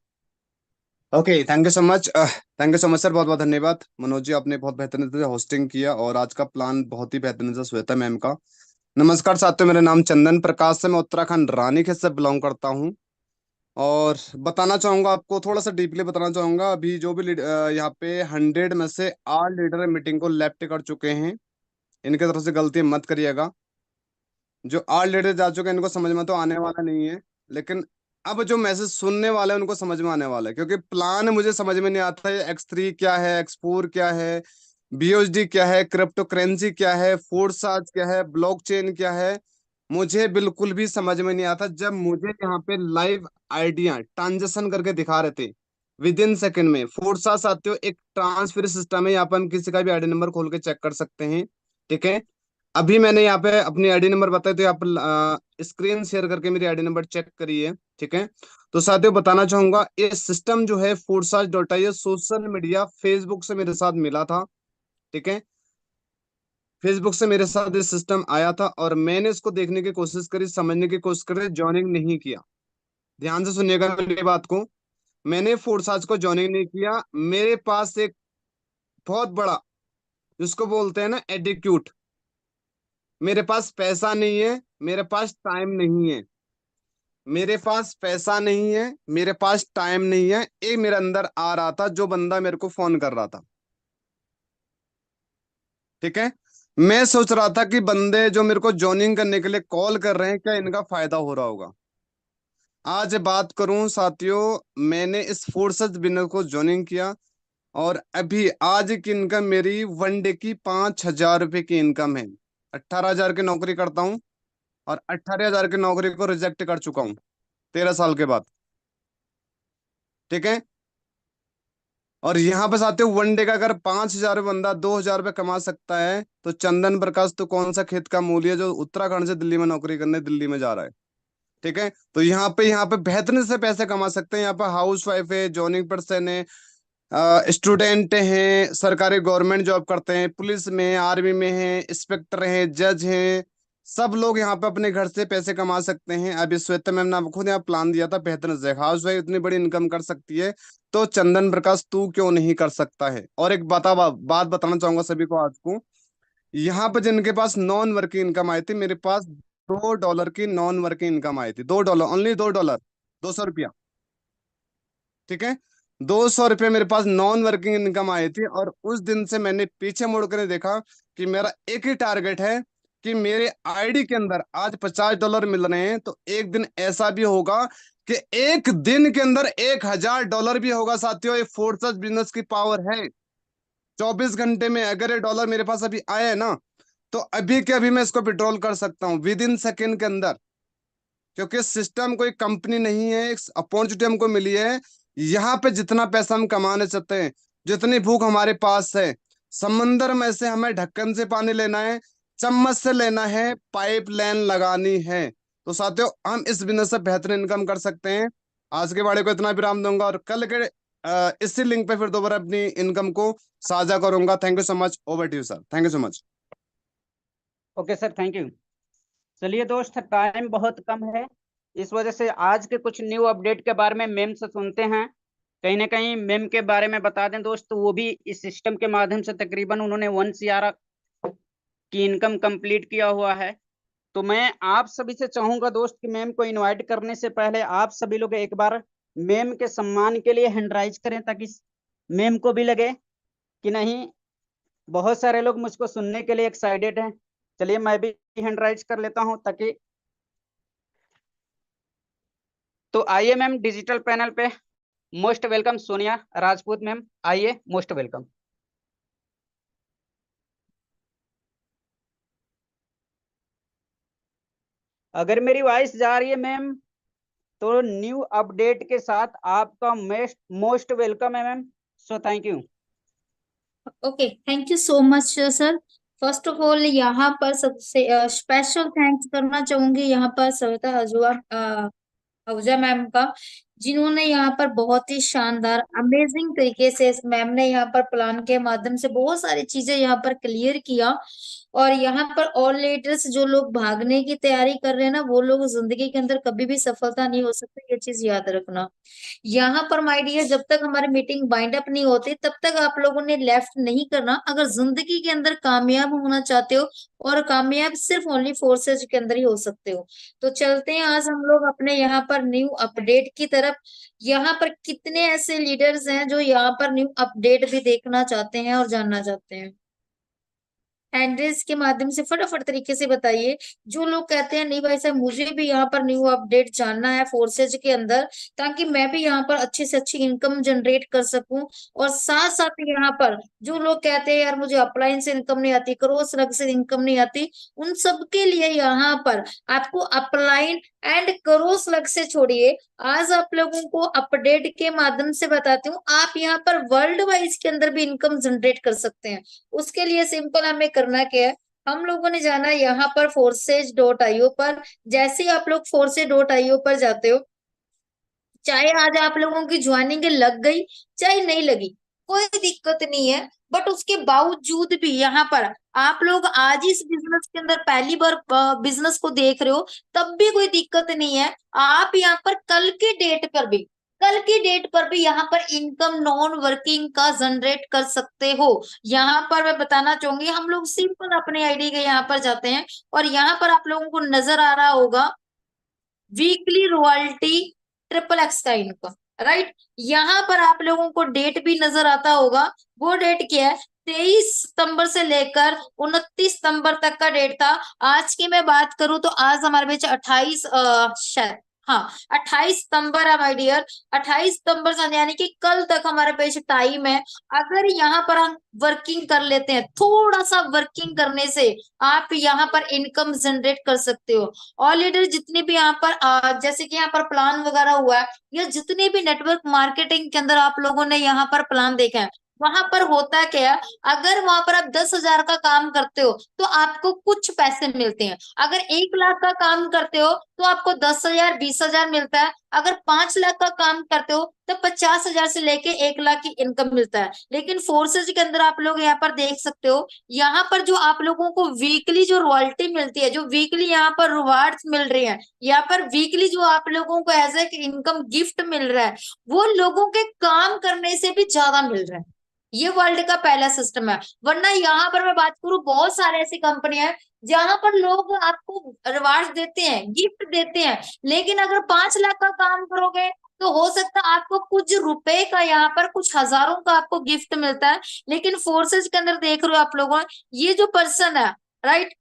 Okay, thank you so much. Thank you so much sir, बहुत बहुत धन्यवाद मनोज जी, आपने बहुत बेहतरीन से होस्टिंग किया, और आज का प्लान बहुत ही बेहतरीन से श्वेता मैम का। नमस्कार साथियों, मेरा नाम चंदन प्रकाश है, मैं उत्तराखंड रानीखेत से बिलोंग करता हूँ। और बताना चाहूंगा आपको, थोड़ा सा डीपली बताना चाहूंगा, अभी जो भी यहाँ पे 100 में से 8 लीडर मीटिंग को लेफ्ट कर चुके हैं। इनके तरफ से गलती मत करिएगा। जो 8 लीडर जा चुके हैं इनको समझ में तो आने वाला नहीं है, लेकिन अब जो मैसेज सुनने वाले हैं उनको समझ में आने वाला है, क्योंकि प्लान मुझे समझ में नहीं आता है। X3 क्या है, X4 क्या है, BUSD क्या है, क्रिप्टो करेंसी क्या है, फोर्साज क्या है, ब्लॉकचेन क्या है, मुझे बिल्कुल भी समझ में नहीं आता। जब मुझे यहाँ पे लाइव आइडिया ट्रांजेक्शन करके दिखा रहे थे विद इन सेकेंड में, फोर्सा साथियों एक ट्रांसफर सिस्टम है, यहाँ पे हम किसी का भी आईडी नंबर खोल के चेक कर सकते हैं। ठीक है, अभी मैंने यहाँ पे अपनी आईडी नंबर बताया, तो यहाँ पर स्क्रीन शेयर करके मेरी आईडी नंबर चेक करिए। ठीक है, तो साथियों बताना चाहूंगा, ये सिस्टम जो है Forsage dot I, social media Facebook से मेरे साथ मिला था। ठीक है, फेसबुक से मेरे साथ ये सिस्टम आया था, और मैंने इसको देखने की कोशिश करी, समझने की कोशिश करी, ज्वाइनिंग नहीं किया। ध्यान से सुनिएगा मेरी बात को, मैंने फोर्साज को ज्वाइनिंग नहीं किया। मेरे पास एक बहुत बड़ा, जिसको बोलते हैं ना एडिक्यूट, मेरे पास पैसा नहीं है, मेरे पास टाइम नहीं है, मेरे पास पैसा नहीं है, मेरे पास टाइम नहीं है, ये मेरे अंदर आ रहा था जो बंदा मेरे को फोन कर रहा था। ठीक है, मैं सोच रहा था कि बंदे जो मेरे को ज्वाइनिंग करने के लिए कॉल कर रहे हैं, क्या इनका फायदा हो रहा होगा। आज बात करूं साथियों, मैंने इस फोर्सेस बिजनेस को ज्वाइनिंग किया, और अभी आज की इनकम मेरी 1 डे की 5,000 रुपये की इनकम है। 18,000 की नौकरी करता हूँ, और 18,000 की नौकरी को रिजेक्ट कर चुका हूँ 13 साल के बाद। ठीक है, और यहाँ पे आते हो 1 डे का अगर 5,000 बंदा 2,000 रुपये कमा सकता है, तो चंदन प्रकाश तो कौन सा खेत का मूली है जो उत्तराखंड से दिल्ली में नौकरी करने दिल्ली में जा रहा है। ठीक है, तो यहाँ पे बेहतरीन से पैसे कमा सकते हैं। यहाँ पे हाउस वाइफ है, जॉइनिंग पर्सन है, स्टूडेंट हैं, सरकारी गवर्नमेंट जॉब करते हैं, पुलिस में, आर्मी में है, इंस्पेक्टर हैं, जज हैं, सब लोग यहाँ पे अपने घर से पैसे कमा सकते हैं। अभी श्वेता मैम ने आपको खुद यहाँ प्लान दिया था बेहतर से, हाउस वाइफ इतनी बड़ी इनकम कर सकती है, तो चंदन प्रकाश तू क्यों नहीं कर सकता है। और एक बात बताना चाहूंगा सभी को आज को, यहाँ पे जिनके पास नॉन वर्किंग इनकम आई थी, मेरे पास $2 की नॉन वर्किंग इनकम आई थी, $2, ओनली $2, 200 रुपया। ठीक है, 200 रुपये मेरे पास नॉन वर्किंग इनकम आई थी, और उस दिन से मैंने पीछे मुड़ कर देखा कि मेरा एक ही टारगेट है कि मेरे आईडी के अंदर आज $50 मिल रहे हैं, तो एक दिन ऐसा भी होगा कि एक दिन के अंदर $1,000 भी होगा। साथियों, ये फोर्सेस बिजनेस की पावर है। 24 घंटे में अगर ये डॉलर मेरे पास अभी आया है ना, तो अभी के अभी मैं इसको विड्रॉल कर सकता हूँ विद इन सेकेंड के अंदर, क्योंकि सिस्टम कोई कंपनी नहीं है, एक अपॉर्चुनिटी हमको मिली है। यहाँ पे जितना पैसा हम कमाने चाहते हैं, जितनी भूख हमारे पास है, समंदर में से हमें ढक्कन से पानी लेना है, चम्मच से लेना है, पाइप लाइन लगानी है। तो साथियों, हम इस बिजनेस से बेहतर इनकम कर सकते हैं। आज के बारे को इतना विराम दूंगा, और कल के इसी लिंक पे फिर दोबारा अपनी इनकम को साझा करूंगा। Thank you so much, over to you sir, thank you so much. Okay sir, thank you. चलिए दोस्त, टाइम बहुत कम है, इस वजह से आज के कुछ न्यू अपडेट के बारे में मेम से सुनते हैं। कहीं ना कहीं मेम के बारे में बता दें दोस्त, तो वो भी इस सिस्टम के माध्यम से तकरीबन उन्होंने 1 CR की इनकम कंप्लीट किया हुआ है। तो मैं आप सभी से चाहूंगा दोस्त कि मैम को इनवाइट करने से पहले आप सभी लोग एक बार मैम के सम्मान के लिए हैंड राइज करें, ताकि मैम को भी लगे कि नहीं, बहुत सारे लोग मुझको सुनने के लिए एक्साइटेड हैं। चलिए मैं भी हैंड राइज कर लेता हूं ताकि, तो आइए मैम डिजिटल पैनल पे। Most welcome Sonia Rajput ma'am, आइए, मोस्ट वेलकम। अगर मेरी वॉइस जा रही है मैम, तो न्यू अपडेट के साथ आपका मोस्ट वेलकम है ma'am. So thank you. Okay, thank you so much sir. First of all यहाँ पर सबसे स्पेशल थैंक्स करना चाहूंगी यहाँ पर सविता आहूजा मैम का, जिन्होंने यहाँ पर बहुत ही शानदार अमेजिंग तरीके से इस मैम ने यहाँ पर प्लान के माध्यम से बहुत सारी चीजें यहाँ पर क्लियर किया। और यहाँ पर ऑल लीडर्स जो लोग भागने की तैयारी कर रहे हैं ना, वो लोग जिंदगी के अंदर कभी भी सफलता नहीं हो सकते, ये चीज याद रखना। यहाँ पर माय डियर, जब तक हमारी मीटिंग बाइंड अप नहीं होती तब तक आप लोगों ने लेफ्ट नहीं करना। अगर जिंदगी के अंदर कामयाब होना चाहते हो, और कामयाब सिर्फ ओनली फोर्सेज के अंदर ही हो सकते हो। तो चलते हैं आज हम लोग अपने यहाँ पर न्यू अपडेट की तरफ। यहाँ पर कितने ऐसे लीडर्स हैं जो यहाँ पर न्यू अपडेट भी देखना चाहते हैं और जानना चाहते हैं? हैंडल्स के माध्यम से फटाफट तरीके से बताइए। जो लोग कहते हैं नहीं भाई साहब मुझे भी यहाँ पर न्यू अपडेट जानना है फोर्सेज के अंदर, ताकि मैं भी यहाँ पर अच्छी से अच्छी इनकम जनरेट कर सकूं। और साथ साथ यहाँ पर जो लोग कहते हैं यार मुझे अपलाइन से इनकम नहीं आती, क्रॉस रग से इनकम नहीं आती, उन सबके लिए यहाँ पर आपको अपलाइन एंड क्रॉस लग से छोड़िए, आज आप लोगों को अपडेट के माध्यम से बताती हूँ, आप यहाँ पर वर्ल्ड वाइज के अंदर भी इनकम जनरेट कर सकते हैं। उसके लिए सिंपल हमें करना क्या है, हम लोगों ने जाना यहाँ पर forces.io पर। जैसे ही आप लोग forces.io पर जाते हो, चाहे आज आप लोगों की ज्वाइनिंग लग गई चाहे नहीं लगी, कोई दिक्कत नहीं है। बट उसके बावजूद भी यहाँ पर आप लोग आज इस बिजनेस के अंदर पहली बार बिजनेस को देख रहे हो, तब भी कोई दिक्कत नहीं है। आप यहाँ पर कल की डेट पर भी यहाँ पर इनकम नॉन वर्किंग का जनरेट कर सकते हो। यहाँ पर मैं बताना चाहूंगी, हम लोग सिंपल अपने आईडी के यहाँ पर जाते हैं, और यहाँ पर आप लोगों को नजर आ रहा होगा वीकली रॉयल्टी XXX का इनकम, राइट। यहाँ पर आप लोगों को डेट भी नजर आता होगा। वो डेट क्या है, 23 सितंबर से लेकर 29 सितंबर तक का डेट था। आज की मैं बात करूं तो आज हमारे बीच 28 शायद, हाँ 28 सितंबर है माय डियर। 28 सितंबर से यानी कि कल तक हमारे पास टाइम है। अगर यहाँ पर हम वर्किंग कर लेते हैं, थोड़ा सा वर्किंग करने से आप यहाँ पर इनकम जनरेट कर सकते हो। ऑल लीडर जितने भी यहाँ पर जैसे कि यहाँ पर प्लान वगैरह हुआ है, या जितने भी नेटवर्क मार्केटिंग के अंदर आप लोगों ने यहाँ पर प्लान देखा है, वहां पर होता क्या है, अगर वहां पर आप 10,000 का काम करते हो तो आपको कुछ पैसे मिलते हैं। अगर 1 लाख का काम करते हो तो आपको 10,000 20,000 मिलता है। अगर 5 लाख का काम करते हो तो 50,000 से लेके 1 लाख की इनकम मिलता है। लेकिन फोर्सेज के अंदर आप लोग यहाँ पर देख सकते हो, यहाँ पर जो आप लोगों को वीकली जो रॉयल्टी मिलती है, जो वीकली यहाँ पर रिवार्ड्स मिल रहे हैं, यहाँ पर वीकली जो आप लोगों को एज ए इनकम गिफ्ट मिल रहा है, वो लोगों के काम करने से भी ज्यादा मिल रहा है। ये वर्ल्ड का पहला सिस्टम है। वरना यहाँ पर मैं बात करूं, बहुत सारे ऐसी कंपनियां हैं जहां पर लोग आपको रिवार्ड देते हैं, गिफ्ट देते हैं, लेकिन अगर 5 लाख का काम करोगे तो हो सकता है आपको कुछ रुपए का, यहाँ पर कुछ हजारों का आपको गिफ्ट मिलता है। लेकिन फोर्सेज के अंदर देख रहे हो आप लोगों, ये जो पर्सन है, राइट,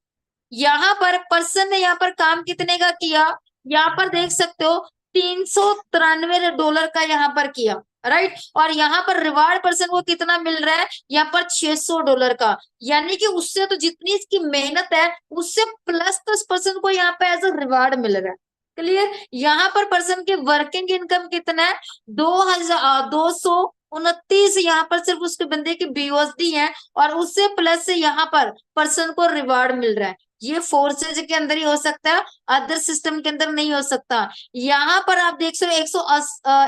यहाँ पर पर्सन ने यहाँ पर काम कितने का किया, यहाँ पर देख सकते हो $393 का यहाँ पर किया, राइट। और यहाँ पर रिवार्ड पर्सन को कितना मिल रहा है, यहाँ पर $600 का। यानी कि उससे तो जितनी इसकी मेहनत है उससे प्लस तो इस पर्सन को यहाँ पे एज अ रिवार्ड मिल रहा है। क्लियर। यहाँ पर पर्सन की वर्किंग इनकम कितना है, 2,229 यहाँ पर सिर्फ उसके बंदे की BUSD है, और उससे प्लस से यहाँ पर पर्सन को रिवार्ड मिल रहा है। ये फोर्सेज के अंदर ही हो सकता है, अदर सिस्टम के अंदर नहीं हो सकता। यहाँ पर आप देख सकते हो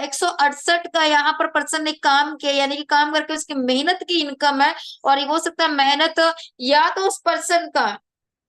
168 का यहाँ पर पर्सन ने काम किया, यानी कि काम करके उसकी मेहनत की इनकम है। और ये हो सकता है मेहनत या तो उस पर्सन का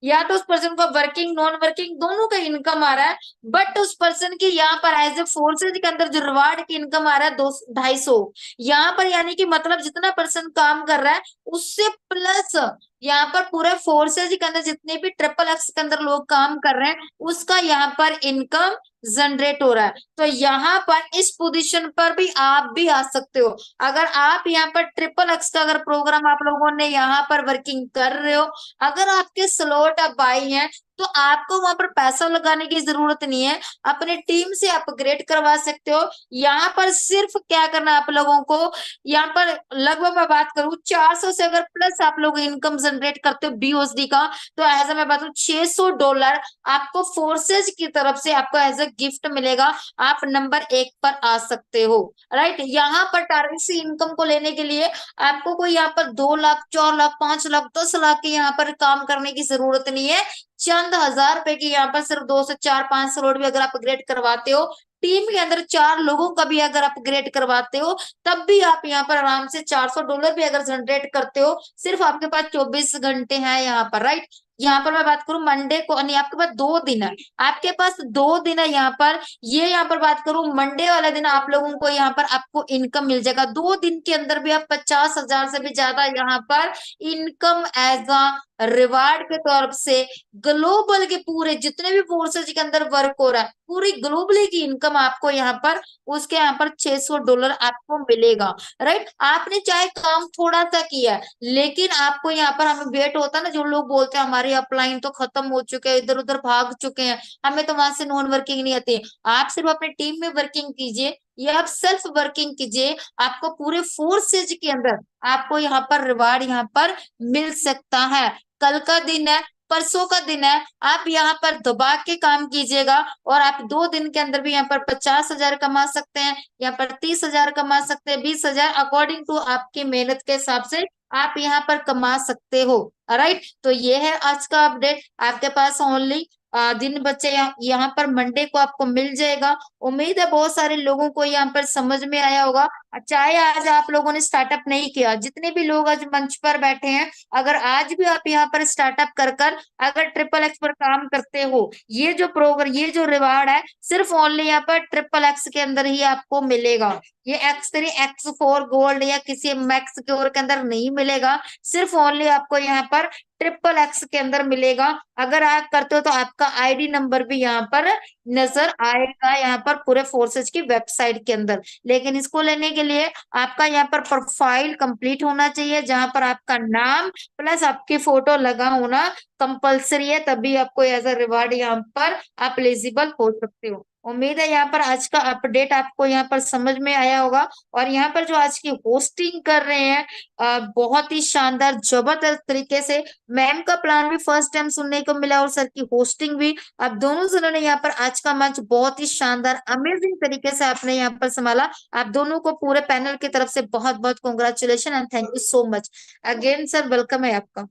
या तो उस पर्सन को वर्किंग नॉन वर्किंग दोनों का इनकम आ रहा है, बट उस पर्सन की यहाँ पर एज ए फोर्सेज के अंदर जो रिवार्ड की इनकम आ रहा है 250 यहाँ पर, यानी कि मतलब जितना पर्सन काम कर रहा है उससे प्लस यहाँ पर पूरे फोर्सेज के अंदर जितने भी ट्रिपल एक्स के अंदर लोग काम कर रहे हैं उसका यहाँ पर इनकम जनरेट हो रहा है। तो यहाँ पर इस पोजीशन पर भी आप भी आ सकते हो। अगर आप यहाँ पर ट्रिपल एक्स का अगर प्रोग्राम आप लोगों ने यहाँ पर वर्किंग कर रहे हो, अगर आपके स्लॉट अब आई है तो आपको वहां पर पैसा लगाने की जरूरत नहीं है, अपने टीम से अपग्रेड करवा सकते हो। यहाँ पर सिर्फ क्या करना है आप लोगों को, यहाँ पर लगभग मैं बात करूं 400 से अगर प्लस आप लोग इनकम जनरेट करते हो BUSD का, तो एज मैं बात करूं $600 आपको फोर्सेज की तरफ से आपको एज ए गिफ्ट मिलेगा। आप नंबर 1 पर आ सकते हो, राइट। यहाँ पर टारगेट से इनकम को लेने के लिए आपको कोई यहाँ पर 2 लाख 4 लाख 5 लाख 10 लाख के यहाँ पर काम करने की जरूरत नहीं है। चंद हजार रुपए की यहाँ पर सिर्फ 2 से 4-5 स्लॉट भी अगर अपग्रेड करवाते हो, टीम के अंदर 4 लोगों का भी अगर अपग्रेड करवाते हो, तब भी आप यहाँ पर आराम से $400 भी अगर जनरेट करते हो। सिर्फ आपके पास 24 घंटे हैं यहाँ पर, राइट। यहाँ पर मैं बात करूं मंडे को, नहीं आपके पास 2 दिन है, आपके पास 2 दिन है यहाँ पर। ये यहाँ पर बात करूं मंडे वाले दिन आप लोगों को यहाँ पर आपको इनकम मिल जाएगा। 2 दिन के अंदर भी आप 50,000 से भी ज्यादा यहाँ पर इनकम एज अ रिवार्ड के तौर से ग्लोबल के पूरे जितने भी फोर्सेज के अंदर वर्क हो रहा है पूरी ग्लोबली की इनकम आपको यहाँ पर उसके यहाँ पर $600 आपको मिलेगा, राइट। आपने चाहे काम थोड़ा सा किया है, लेकिन आपको यहाँ पर हमें वेट होता है ना, जो लोग बोलते हैं हमारी अपलाइन तो खत्म हो चुके हैं, इधर उधर भाग चुके हैं, हमें तो वहां से नॉन वर्किंग नहीं आती। आप सिर्फ अपने टीम में वर्किंग कीजिए या आप सेल्फ वर्किंग कीजिए, आपको पूरे फोर्सेज के अंदर आपको यहाँ पर रिवार्ड यहाँ पर मिल सकता है। कल का दिन है, परसों का दिन है, आप यहाँ पर दबा के काम कीजिएगा और आप 2 दिन के अंदर भी यहाँ पर 50,000 कमा सकते हैं, यहाँ पर 30,000 कमा सकते हैं, 20,000 अकॉर्डिंग टू आपकी मेहनत के हिसाब से आप यहाँ पर कमा सकते हो, राइट। तो ये है आज का अपडेट। आपके पास ओनली दिन बचे यहाँ पर मंडे को आपको मिल जाएगा। उम्मीद है बहुत सारे लोगों को यहाँ पर समझ में आया होगा। चाहे आज आप लोगों ने स्टार्टअप नहीं किया, जितने भी लोग आज मंच पर बैठे हैं, अगर आज भी आप यहाँ पर स्टार्टअप कर अगर ट्रिपल एक्स पर काम करते हो, ये जो प्रोग्राम ये जो रिवार्ड है सिर्फ ओनली यहाँ पर ट्रिपल एक्स के अंदर ही आपको मिलेगा। ये X3 X4 गोल्ड या किसी मैक्स के और के अंदर नहीं मिलेगा, सिर्फ ओनली आपको यहाँ पर ट्रिपल एक्स के अंदर मिलेगा। अगर आप करते हो तो आपका ID नंबर भी यहाँ पर नजर आएगा यहाँ पर पूरे फोर्सेज की वेबसाइट के अंदर। लेकिन इसको लेने के लिए आपका यहाँ पर प्रोफाइल कंप्लीट होना चाहिए, जहां पर आपका नाम प्लस आपकी फोटो लगा होना कंपलसरी है, तभी आपको एज अ रिवार्ड यहाँ पर आप एलिजिबल हो सकते हो। उम्मीद है यहाँ पर आज का अपडेट आपको यहाँ पर समझ में आया होगा। और यहाँ पर जो आज की होस्टिंग कर रहे हैं बहुत ही शानदार जबरदस्त तरीके से, मैम का प्लान भी फर्स्ट टाइम सुनने को मिला और सर की होस्टिंग भी। आप दोनों जनों ने यहाँ पर आज का मंच बहुत ही शानदार अमेजिंग तरीके से आपने यहाँ पर संभाला। आप दोनों को पूरे पैनल की तरफ से बहुत बहुत congratulation and thank you so much again. Sir welcome है आपका।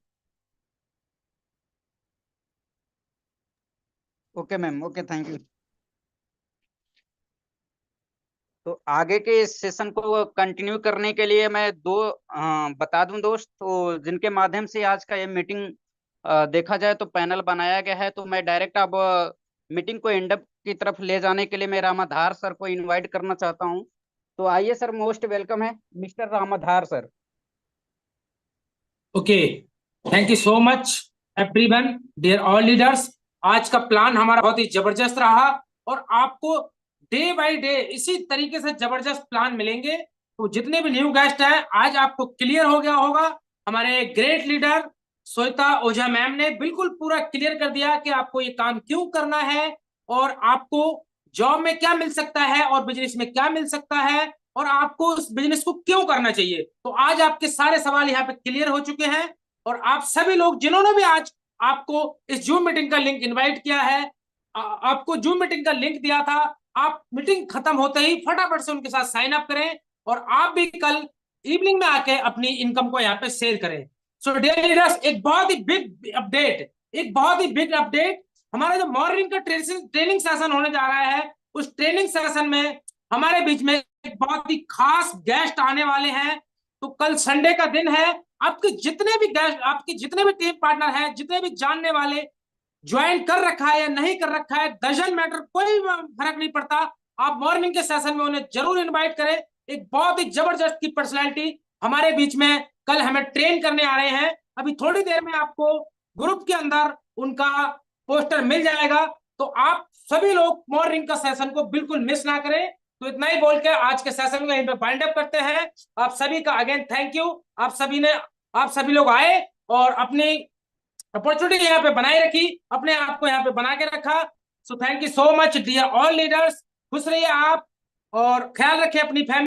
Okay ma'am, okay, thank you. तो आगे के इस सेशन को कंटिन्यू करने के लिए मैं बता दूं दोस्त, तो जिनके माध्यम से आज का ये मीटिंग देखा जाए तो पैनल बनाया गया है, तो मैं डायरेक्ट अब मीटिंग को एंड अप की तरफ ले जाने के लिए मैं रामाधार सर को इनवाइट करना चाहता हूं। तो आइए सर, मोस्ट वेलकम है mister Ramadhar sir. Okay, thank you so much everyone, dear all leaders. आज का प्लान हमारा बहुत ही जबरदस्त रहा और आपको डे बाय डे इसी तरीके से जबरदस्त प्लान मिलेंगे। तो जितने भी न्यू गेस्ट हैं, आज आपको क्लियर हो गया होगा। हमारे ग्रेट लीडर श्वेता ओझा मैम ने बिल्कुल पूरा क्लियर कर दिया कि आपको ये काम क्यों करना है और आपको जॉब में क्या मिल सकता है और बिजनेस में क्या मिल सकता है और आपको उस बिजनेस को क्यों करना चाहिए। तो आज आपके सारे सवाल यहाँ पे क्लियर हो चुके हैं और आप सभी लोग जिन्होंने भी आज आपको इस जूम मीटिंग का लिंक इनवाइट किया है, आपको जूम मीटिंग का लिंक दिया था, आप मीटिंग खत्म होते ही फटाफट से उनके साथ साइन अप करें और आप भी कल इवनिंग में आके अपनी इनकम को यहाँ पे शेयर करें। सो डियर लीडर्स, एक बहुत ही बिग अपडेट, हमारा जो मॉर्निंग का ट्रेनिंग सेशन होने जा रहा है, उस ट्रेनिंग सेशन में हमारे बीच में एक बहुत ही खास गेस्ट आने वाले हैं। तो कल संडे का दिन है, आपके जितने भी गेस्ट, आपके जितने भी टीम पार्टनर हैं, जितने भी जानने वाले ज्वाइन कर रखा है या नहीं कर रखा है, डजंट मैटर, कोई फर्क नहीं पड़ता। आप मॉर्निंग के सेशन में उन्हें जरूर इनवाइट करें। एक बहुत ही जबरदस्त की पर्सनैलिटी हमारे बीच में कल हमें ट्रेन करने आ रहे हैं। अभी थोड़ी देर में आपको ग्रुप के अंदर उनका पोस्टर मिल जाएगा, तो आप सभी लोग मॉर्निंग का सेशन को बिल्कुल मिस ना करें। तो इतना ही बोल के आज के सेशन को यहीं पे वाइंड अप करते हैं। आप सभी का अगेन थैंक यू। आप सभी लोग आए और अपनी अपॉर्चुनिटी यहाँ पे बनाए रखी, अपने आप को यहाँ पे बना के रखा। So thank you so much dear all leaders. खुश रहिए आप और ख्याल रखें अपनी फैमिली